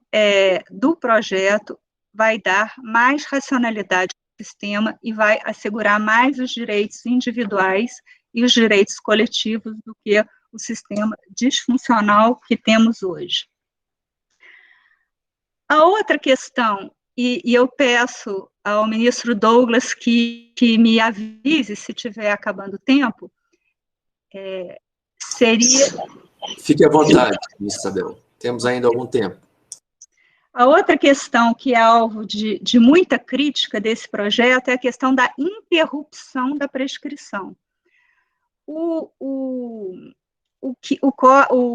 do projeto vai dar mais racionalidade ao sistema e vai assegurar mais os direitos individuais e os direitos coletivos do que o sistema disfuncional que temos hoje. A outra questão, e eu peço ao ministro Douglas que me avise se estiver acabando o tempo, seria... Fique à vontade, ministra Isabel. Temos ainda algum tempo. A outra questão que é alvo de muita crítica desse projeto é a questão da interrupção da prescrição. O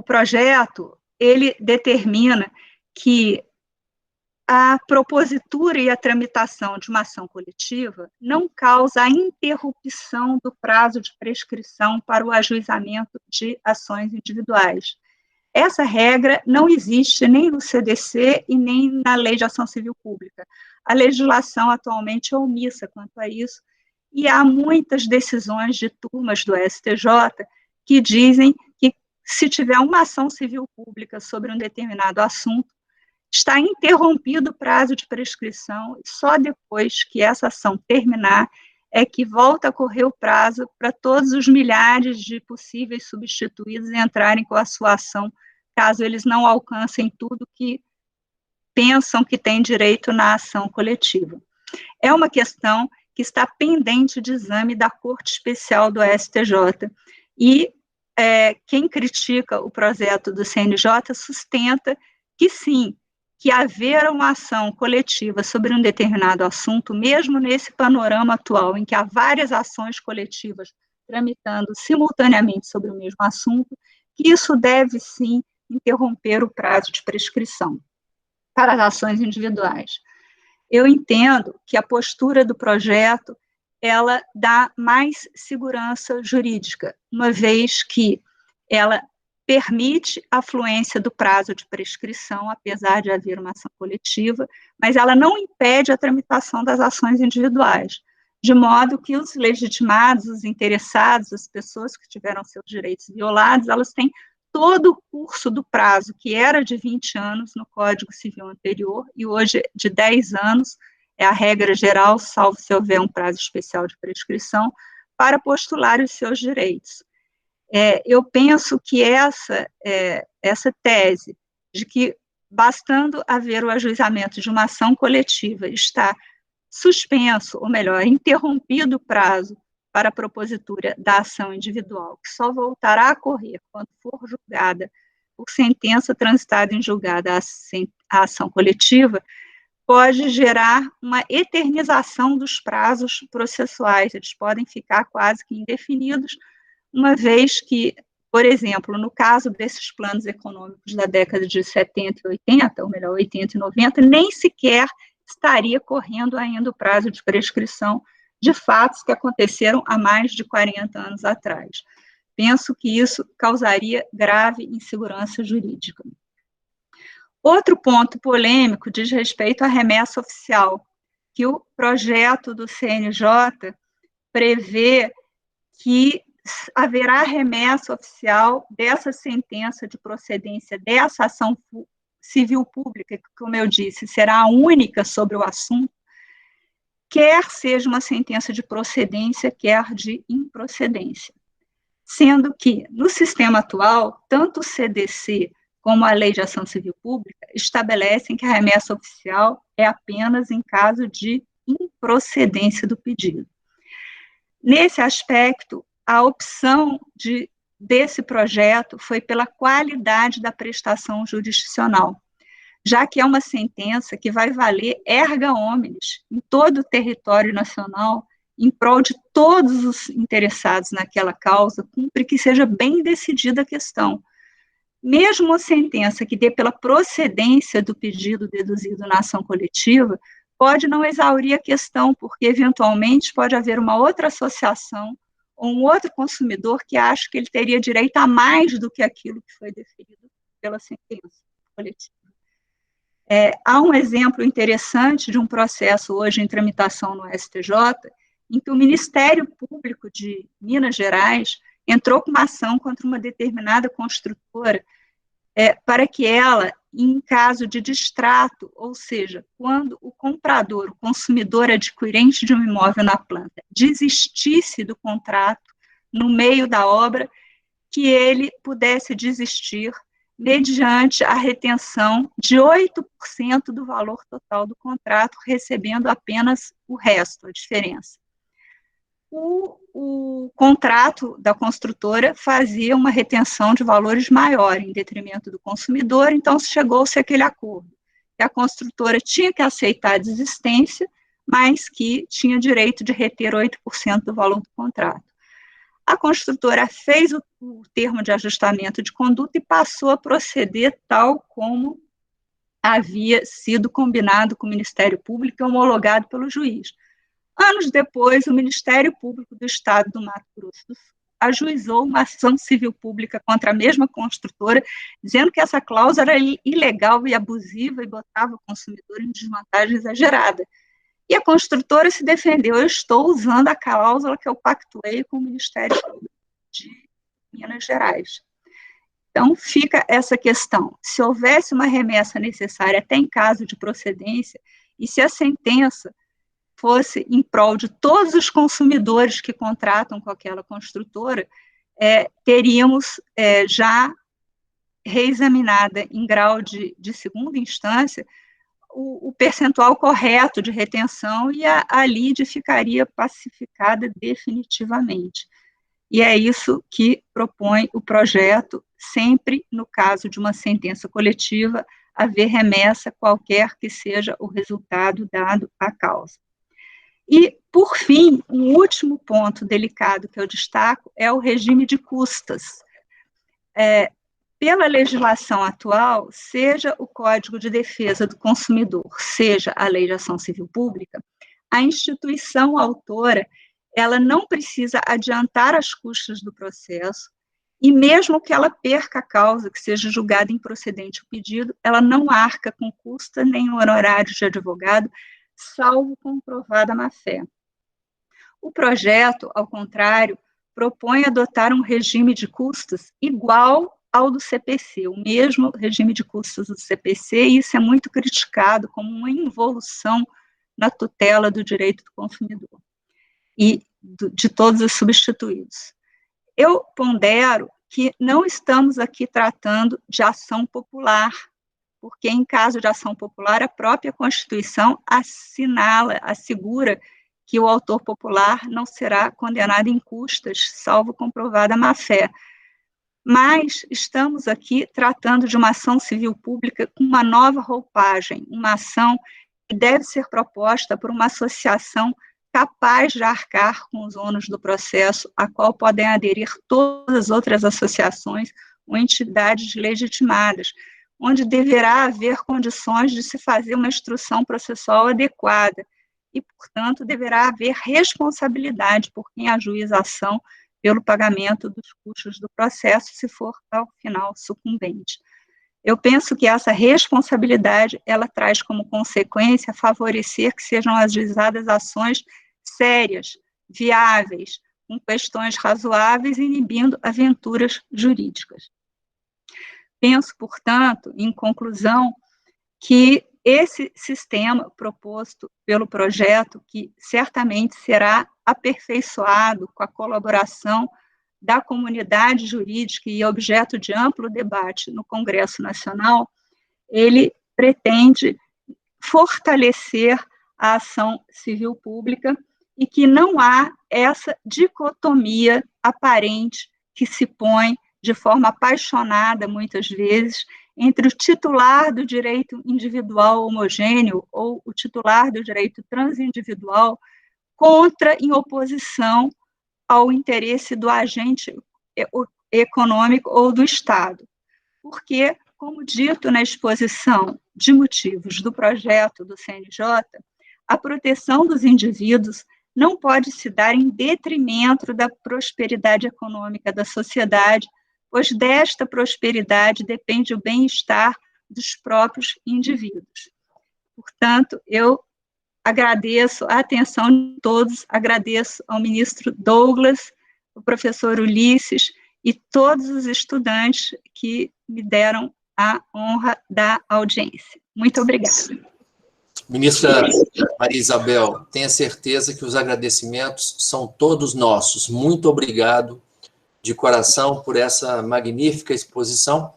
projeto, ele determina que a propositura e a tramitação de uma ação coletiva não causa a interrupção do prazo de prescrição para o ajuizamento de ações individuais. Essa regra não existe nem no CDC e nem na Lei de Ação Civil Pública. A legislação atualmente é omissa quanto a isso, e há muitas decisões de turmas do STJ que dizem que, se tiver uma ação civil pública sobre um determinado assunto, está interrompido o prazo de prescrição, e só depois que essa ação terminar é que volta a correr o prazo para todos os milhares de possíveis substituídos entrarem com a sua ação, caso eles não alcancem tudo que pensam que têm direito na ação coletiva. É uma questão que está pendente de exame da Corte Especial do STJ, e quem critica o projeto do CNJ sustenta que sim, que haver uma ação coletiva sobre um determinado assunto, mesmo nesse panorama atual, em que há várias ações coletivas tramitando simultaneamente sobre o mesmo assunto, que isso deve, sim, interromper o prazo de prescrição para as ações individuais. Eu entendo que a postura do projeto, ela dá mais segurança jurídica, uma vez que ela permite a fluência do prazo de prescrição, apesar de haver uma ação coletiva, mas ela não impede a tramitação das ações individuais, de modo que os legitimados, os interessados, as pessoas que tiveram seus direitos violados, elas têm todo o curso do prazo, que era de 20 anos no Código Civil anterior, e hoje de 10 anos, é a regra geral, salvo se houver um prazo especial de prescrição, para postular os seus direitos. Eu penso que essa tese de que, bastando haver o ajuizamento de uma ação coletiva, está suspenso, ou melhor, interrompido o prazo para a propositura da ação individual, que só voltará a correr quando for julgada por sentença transitada em julgada a ação coletiva, pode gerar uma eternização dos prazos processuais, eles podem ficar quase que indefinidos, uma vez que, por exemplo, no caso desses planos econômicos da década de 70 e 80, ou melhor, 80 e 90, nem sequer estaria correndo ainda o prazo de prescrição de fatos que aconteceram há mais de 40 anos atrás. Penso que isso causaria grave insegurança jurídica. Outro ponto polêmico diz respeito à remessa oficial, que o projeto do CNJ prevê que haverá remessa oficial dessa sentença de procedência dessa ação civil pública, que, como eu disse, será a única sobre o assunto, quer seja uma sentença de procedência, quer de improcedência. Sendo que, no sistema atual, tanto o CDC como a Lei de Ação Civil Pública estabelecem que a remessa oficial é apenas em caso de improcedência do pedido. Nesse aspecto, a opção desse projeto foi pela qualidade da prestação jurisdicional, já que é uma sentença que vai valer erga omnes em todo o território nacional, em prol de todos os interessados naquela causa, cumpre que seja bem decidida a questão. Mesmo a sentença que dê pela procedência do pedido deduzido na ação coletiva, pode não exaurir a questão, porque eventualmente pode haver uma outra associação ou um outro consumidor que acha que ele teria direito a mais do que aquilo que foi deferido pela sentença coletiva. Há um exemplo interessante de um processo hoje em tramitação no STJ, em que o Ministério Público de Minas Gerais entrou com uma ação contra uma determinada construtora para que ela, em caso de distrato, ou seja, quando o comprador, o consumidor adquirente de um imóvel na planta, desistisse do contrato no meio da obra, que ele pudesse desistir mediante a retenção de 8% do valor total do contrato, recebendo apenas o resto, a diferença. O contrato da construtora fazia uma retenção de valores maior em detrimento do consumidor, então chegou-se àquele acordo, que a construtora tinha que aceitar a desistência, mas que tinha direito de reter 8% do valor do contrato. A construtora fez o termo de ajustamento de conduta e passou a proceder tal como havia sido combinado com o Ministério Público e homologado pelo juiz. Anos depois, o Ministério Público do Estado do Mato Grosso do Sul ajuizou uma ação civil pública contra a mesma construtora, dizendo que essa cláusula era ilegal e abusiva e botava o consumidor em desvantagem exagerada. E a construtora se defendeu: eu estou usando a cláusula que eu pactuei com o Ministério Público de Minas Gerais. Então, fica essa questão. Se houvesse uma remessa necessária até em caso de procedência, e se a sentença fosse em prol de todos os consumidores que contratam com aquela construtora, teríamos já reexaminada em grau de segunda instância o percentual correto de retenção e a lide ficaria pacificada definitivamente. E é isso que propõe o projeto, sempre no caso de uma sentença coletiva, haver remessa qualquer que seja o resultado dado à causa. E, por fim, um último ponto delicado que eu destaco é o regime de custas. Pela legislação atual, seja o Código de Defesa do Consumidor, seja a Lei de Ação Civil Pública, a instituição autora, ela não precisa adiantar as custas do processo, e mesmo que ela perca a causa, que seja julgada improcedente o pedido, ela não arca com custa nem honorários de advogado, salvo comprovada má-fé. O projeto, ao contrário, propõe adotar um regime de custas igual ao do CPC, o mesmo regime de custas do CPC, e isso é muito criticado como uma involução na tutela do direito do consumidor e de todos os substituídos. Eu pondero que não estamos aqui tratando de ação popular, porque em caso de ação popular, a própria Constituição assegura que o autor popular não será condenado em custas, salvo comprovada má-fé. Mas estamos aqui tratando de uma ação civil pública com uma nova roupagem, uma ação que deve ser proposta por uma associação capaz de arcar com os ônus do processo, a qual podem aderir todas as outras associações ou entidades legitimadas, onde deverá haver condições de se fazer uma instrução processual adequada e, portanto, deverá haver responsabilidade por quem ajuiza a ação pelo pagamento dos custos do processo, se for, ao final, sucumbente. Eu penso que essa responsabilidade, ela traz como consequência favorecer que sejam ajuizadas ações sérias, viáveis, com questões razoáveis, inibindo aventuras jurídicas. Penso, portanto, em conclusão, que esse sistema proposto pelo projeto, que certamente será aperfeiçoado com a colaboração da comunidade jurídica e objeto de amplo debate no Congresso Nacional, ele pretende fortalecer a ação civil pública e que não há essa dicotomia aparente que se põe de forma apaixonada, muitas vezes, entre o titular do direito individual homogêneo ou o titular do direito transindividual em oposição ao interesse do agente econômico ou do Estado. Porque, como dito na exposição de motivos do projeto do CNJ, a proteção dos indivíduos não pode se dar em detrimento da prosperidade econômica da sociedade, pois desta prosperidade depende o bem-estar dos próprios indivíduos. Portanto, eu agradeço a atenção de todos, agradeço ao ministro Douglas, ao professor Ulisses e todos os estudantes que me deram a honra da audiência. Muito obrigada. Ministra Maria Isabel, tenha certeza que os agradecimentos são todos nossos. Muito obrigado de coração por essa magnífica exposição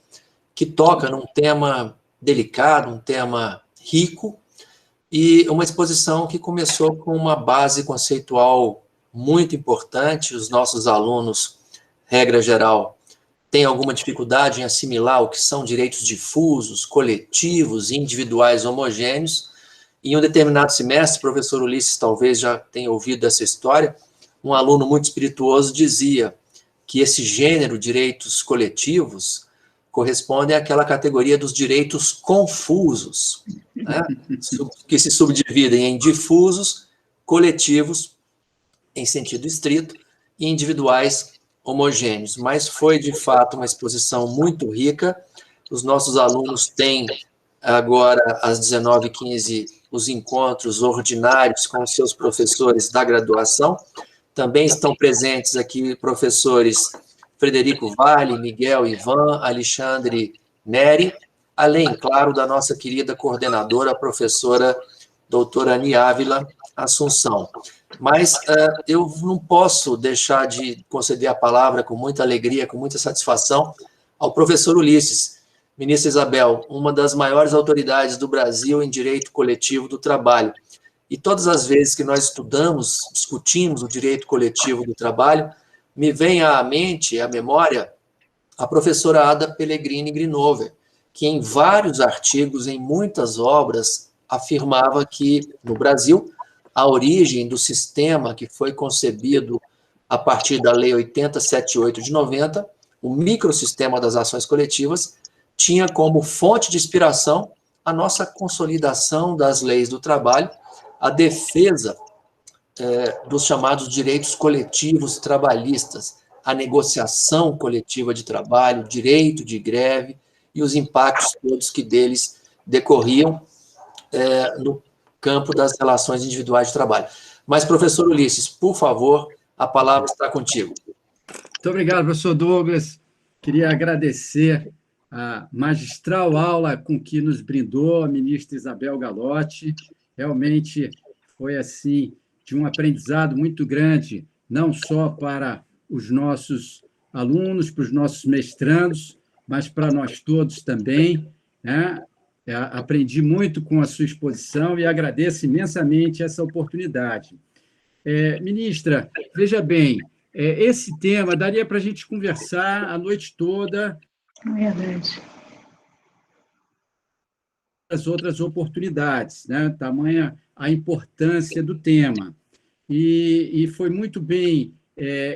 que toca num tema delicado, um tema rico, e uma exposição que começou com uma base conceitual muito importante. Os nossos alunos, regra geral, têm alguma dificuldade em assimilar o que são direitos difusos, coletivos, individuais, homogêneos. Em um determinado semestre, o professor Ulisses talvez já tenha ouvido essa história, um aluno muito espirituoso dizia que esse gênero, direitos coletivos, correspondem àquela categoria dos direitos confusos, né? Que se subdividem em difusos, coletivos, em sentido estrito, e individuais homogêneos. Mas foi, de fato, uma exposição muito rica. Os nossos alunos têm, agora, às 19h15, os encontros ordinários com os seus professores da graduação. Também estão presentes aqui professores Frederico Vale, Miguel Ivan, Alexandre Neri, além, claro, da nossa querida coordenadora, a professora doutora Ani Ávila Assunção. Mas eu não posso deixar de conceder a palavra com muita alegria, com muita satisfação, ao professor Ulisses. Ministra Isabel, uma das maiores autoridades do Brasil em direito coletivo do trabalho. E todas as vezes que nós estudamos, discutimos o direito coletivo do trabalho, me vem à mente, à memória, a professora Ada Pellegrini Grinover, que em vários artigos, em muitas obras, afirmava que, no Brasil, a origem do sistema que foi concebido a partir da Lei 8078 de 90, o microsistema das ações coletivas, tinha como fonte de inspiração a nossa consolidação das leis do trabalho, a defesa dos chamados direitos coletivos trabalhistas, a negociação coletiva de trabalho, direito de greve e os impactos todos que deles decorriam no campo das relações individuais de trabalho. Mas, professor Ulisses, por favor, a palavra está contigo. Muito obrigado, professor Douglas. Queria agradecer a magistral aula com que nos brindou a ministra Isabel Galotti. Realmente foi, assim, de um aprendizado muito grande, não só para os nossos alunos, para os nossos mestrandos, mas para nós todos também, né? Aprendi muito com a sua exposição e agradeço imensamente essa oportunidade. Ministra, veja bem, esse tema daria para a gente conversar a noite toda. Verdade. As outras oportunidades, né? Tamanha a importância do tema. E foi muito bem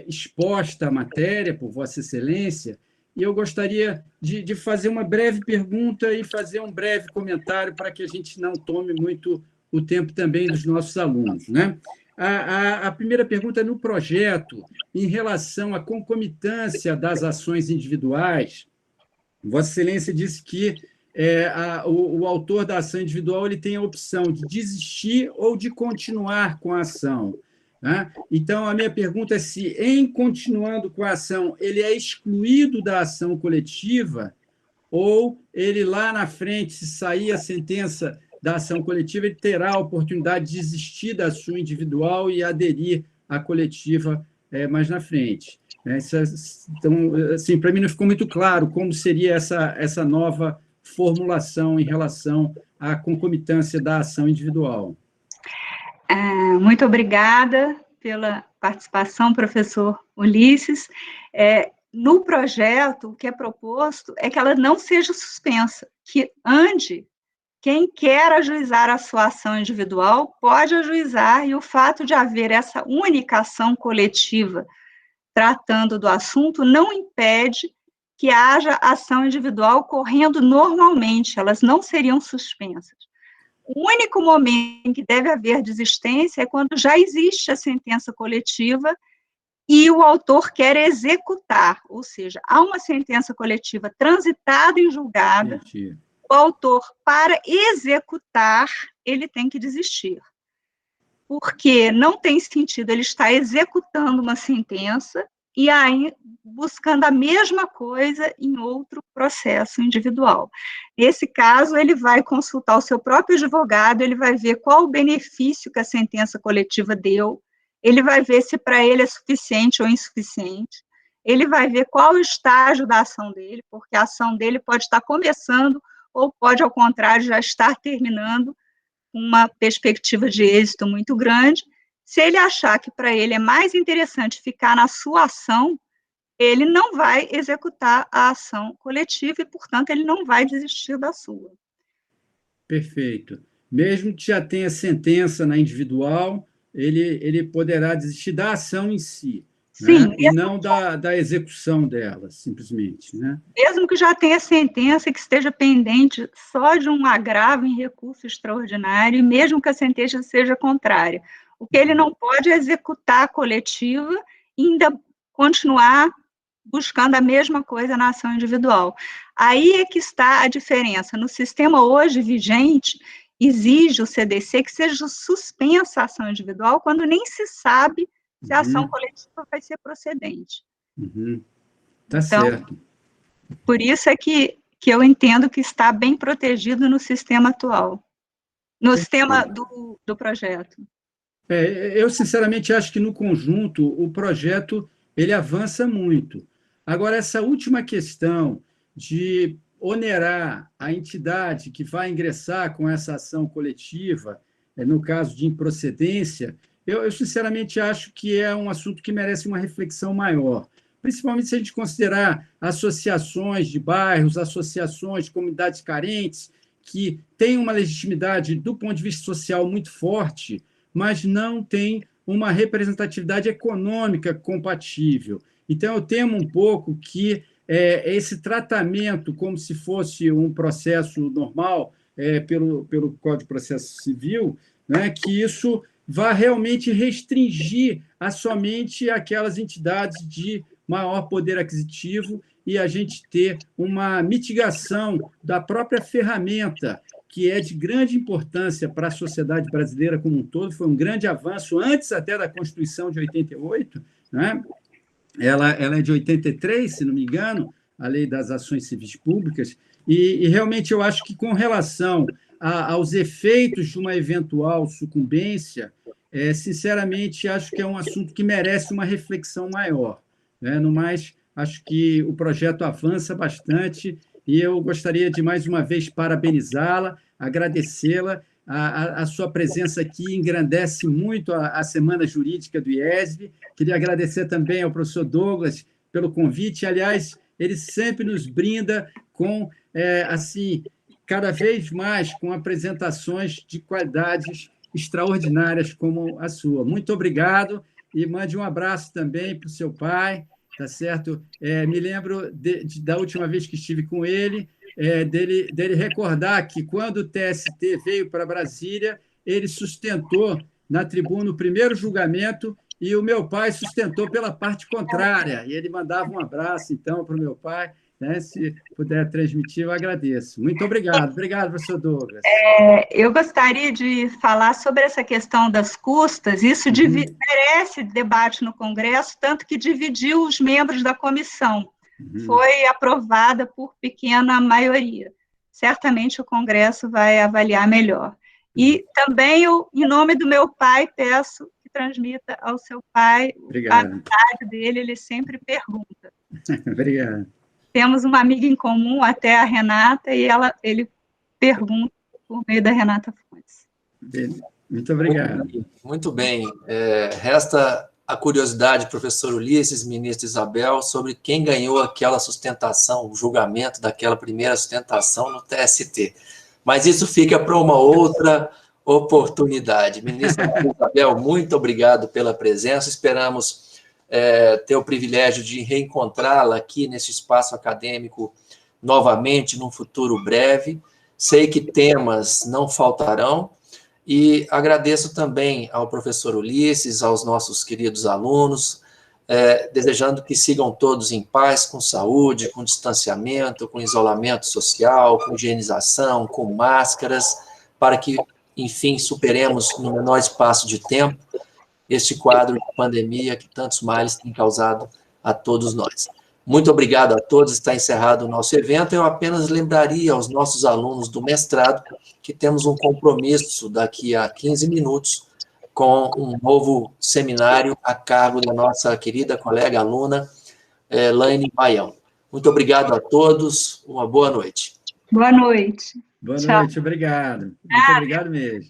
exposta a matéria por Vossa Excelência, e eu gostaria de fazer uma breve pergunta e fazer um breve comentário para que a gente não tome muito o tempo também dos nossos alunos, né? A primeira pergunta é no projeto, em relação à concomitância das ações individuais. Vossa Excelência disse que o autor da ação individual ele tem a opção de desistir ou de continuar com a ação, né? Então, a minha pergunta é se, em continuando com a ação, ele é excluído da ação coletiva ou ele, lá na frente, se sair a sentença da ação coletiva, ele terá a oportunidade de desistir da sua individual e aderir à coletiva mais na frente. Então, assim, para mim não ficou muito claro como seria essa nova formulação em relação à concomitância da ação individual. Muito obrigada pela participação, professor Ulisses. No projeto, o que é proposto é que ela não seja suspensa, que ande quem quer ajuizar a sua ação individual pode ajuizar, e o fato de haver essa única ação coletiva tratando do assunto não impede que haja ação individual correndo normalmente, elas não seriam suspensas. O único momento em que deve haver desistência é quando já existe a sentença coletiva e o autor quer executar, ou seja, há uma sentença coletiva transitada em julgado, o autor, para executar, ele tem que desistir. Porque não tem sentido ele estar executando uma sentença e aí buscando a mesma coisa em outro processo individual. Nesse caso, ele vai consultar o seu próprio advogado, ele vai ver qual o benefício que a sentença coletiva deu, ele vai ver se para ele é suficiente ou insuficiente, ele vai ver qual o estágio da ação dele, porque a ação dele pode estar começando ou pode, ao contrário, já estar terminando, uma perspectiva de êxito muito grande. Se ele achar que para ele é mais interessante ficar na sua ação, ele não vai executar a ação coletiva e, portanto, ele não vai desistir da sua. Perfeito. Mesmo que já tenha sentença na individual, ele poderá desistir da ação em si. Sim, né? E não da execução dela, simplesmente, né? Mesmo que já tenha sentença que esteja pendente só de um agravo em recurso extraordinário, e mesmo que a sentença seja contrária. O que ele não pode é executar a coletiva e ainda continuar buscando a mesma coisa na ação individual. Aí é que está a diferença. No sistema hoje vigente, exige o CDC que seja suspensa a ação individual quando nem se sabe se a ação coletiva vai ser procedente. Tá então, certo. Por isso é que eu entendo que está bem protegido no sistema atual, no sistema do projeto. Eu, sinceramente, acho que, no conjunto, o projeto ele avança muito. Agora, essa última questão de onerar a entidade que vai ingressar com essa ação coletiva, no caso de improcedência, eu sinceramente acho que é um assunto que merece uma reflexão maior, principalmente se a gente considerar associações de bairros, associações de comunidades carentes, que têm uma legitimidade do ponto de vista social muito forte, mas não tem uma representatividade econômica compatível. Então, eu temo um pouco que esse tratamento, como se fosse um processo normal pelo Código de Processo Civil, né, que isso vá realmente restringir a somente aquelas entidades de maior poder aquisitivo e a gente ter uma mitigação da própria ferramenta, que é de grande importância para a sociedade brasileira como um todo, foi um grande avanço, antes até da Constituição de 88, né? Ela é de 83, se não me engano, a Lei das Ações Civis Públicas, e realmente eu acho que, com relação aos efeitos de uma eventual sucumbência, sinceramente, acho que é um assunto que merece uma reflexão maior, né? No mais, acho que o projeto avança bastante e eu gostaria de, mais uma vez, parabenizá-la, agradecê-la. A sua presença aqui engrandece muito a Semana Jurídica do IESB. Queria agradecer também ao professor Douglas pelo convite. Aliás, ele sempre nos brinda com, assim, cada vez mais com apresentações de qualidades extraordinárias como a sua. Muito obrigado e mande um abraço também para o seu pai, tá certo? Me lembro da última vez que estive com ele, dele recordar que, quando o TST veio para Brasília, ele sustentou na tribuna o primeiro julgamento e o meu pai sustentou pela parte contrária. E ele mandava um abraço, então, para o meu pai, né? Se puder transmitir, eu agradeço. Muito obrigado. Obrigado, professor Douglas. Eu gostaria de falar sobre essa questão das custas. Isso merece debate no Congresso, tanto que dividiu os membros da comissão. Foi aprovada por pequena maioria. Certamente o Congresso vai avaliar melhor. E também, em nome do meu pai, peço que transmita ao seu pai a amizade dele, ele sempre pergunta. Obrigado. Temos uma amiga em comum, até a Renata, e ele pergunta por meio da Renata Fontes. Muito obrigado. Muito bem. Resta a curiosidade, professor Ulisses, ministra Isabel, sobre quem ganhou aquela sustentação, o julgamento daquela primeira sustentação no TST. Mas isso fica para uma outra oportunidade. Ministra Isabel, muito obrigado pela presença. Esperamos ter o privilégio de reencontrá-la aqui nesse espaço acadêmico novamente, num futuro breve. Sei que temas não faltarão. E agradeço também ao professor Ulisses, aos nossos queridos alunos, desejando que sigam todos em paz, com saúde, com distanciamento, com isolamento social, com higienização, com máscaras, para que, enfim, superemos no menor espaço de tempo este quadro de pandemia que tantos males tem causado a todos nós. Muito obrigado a todos, está encerrado o nosso evento. Eu apenas lembraria aos nossos alunos do mestrado que temos um compromisso daqui a 15 minutos com um novo seminário a cargo da nossa querida colega aluna, Laine Baião. Muito obrigado a todos, uma boa noite. Boa noite. Boa noite, obrigado. Muito obrigado mesmo.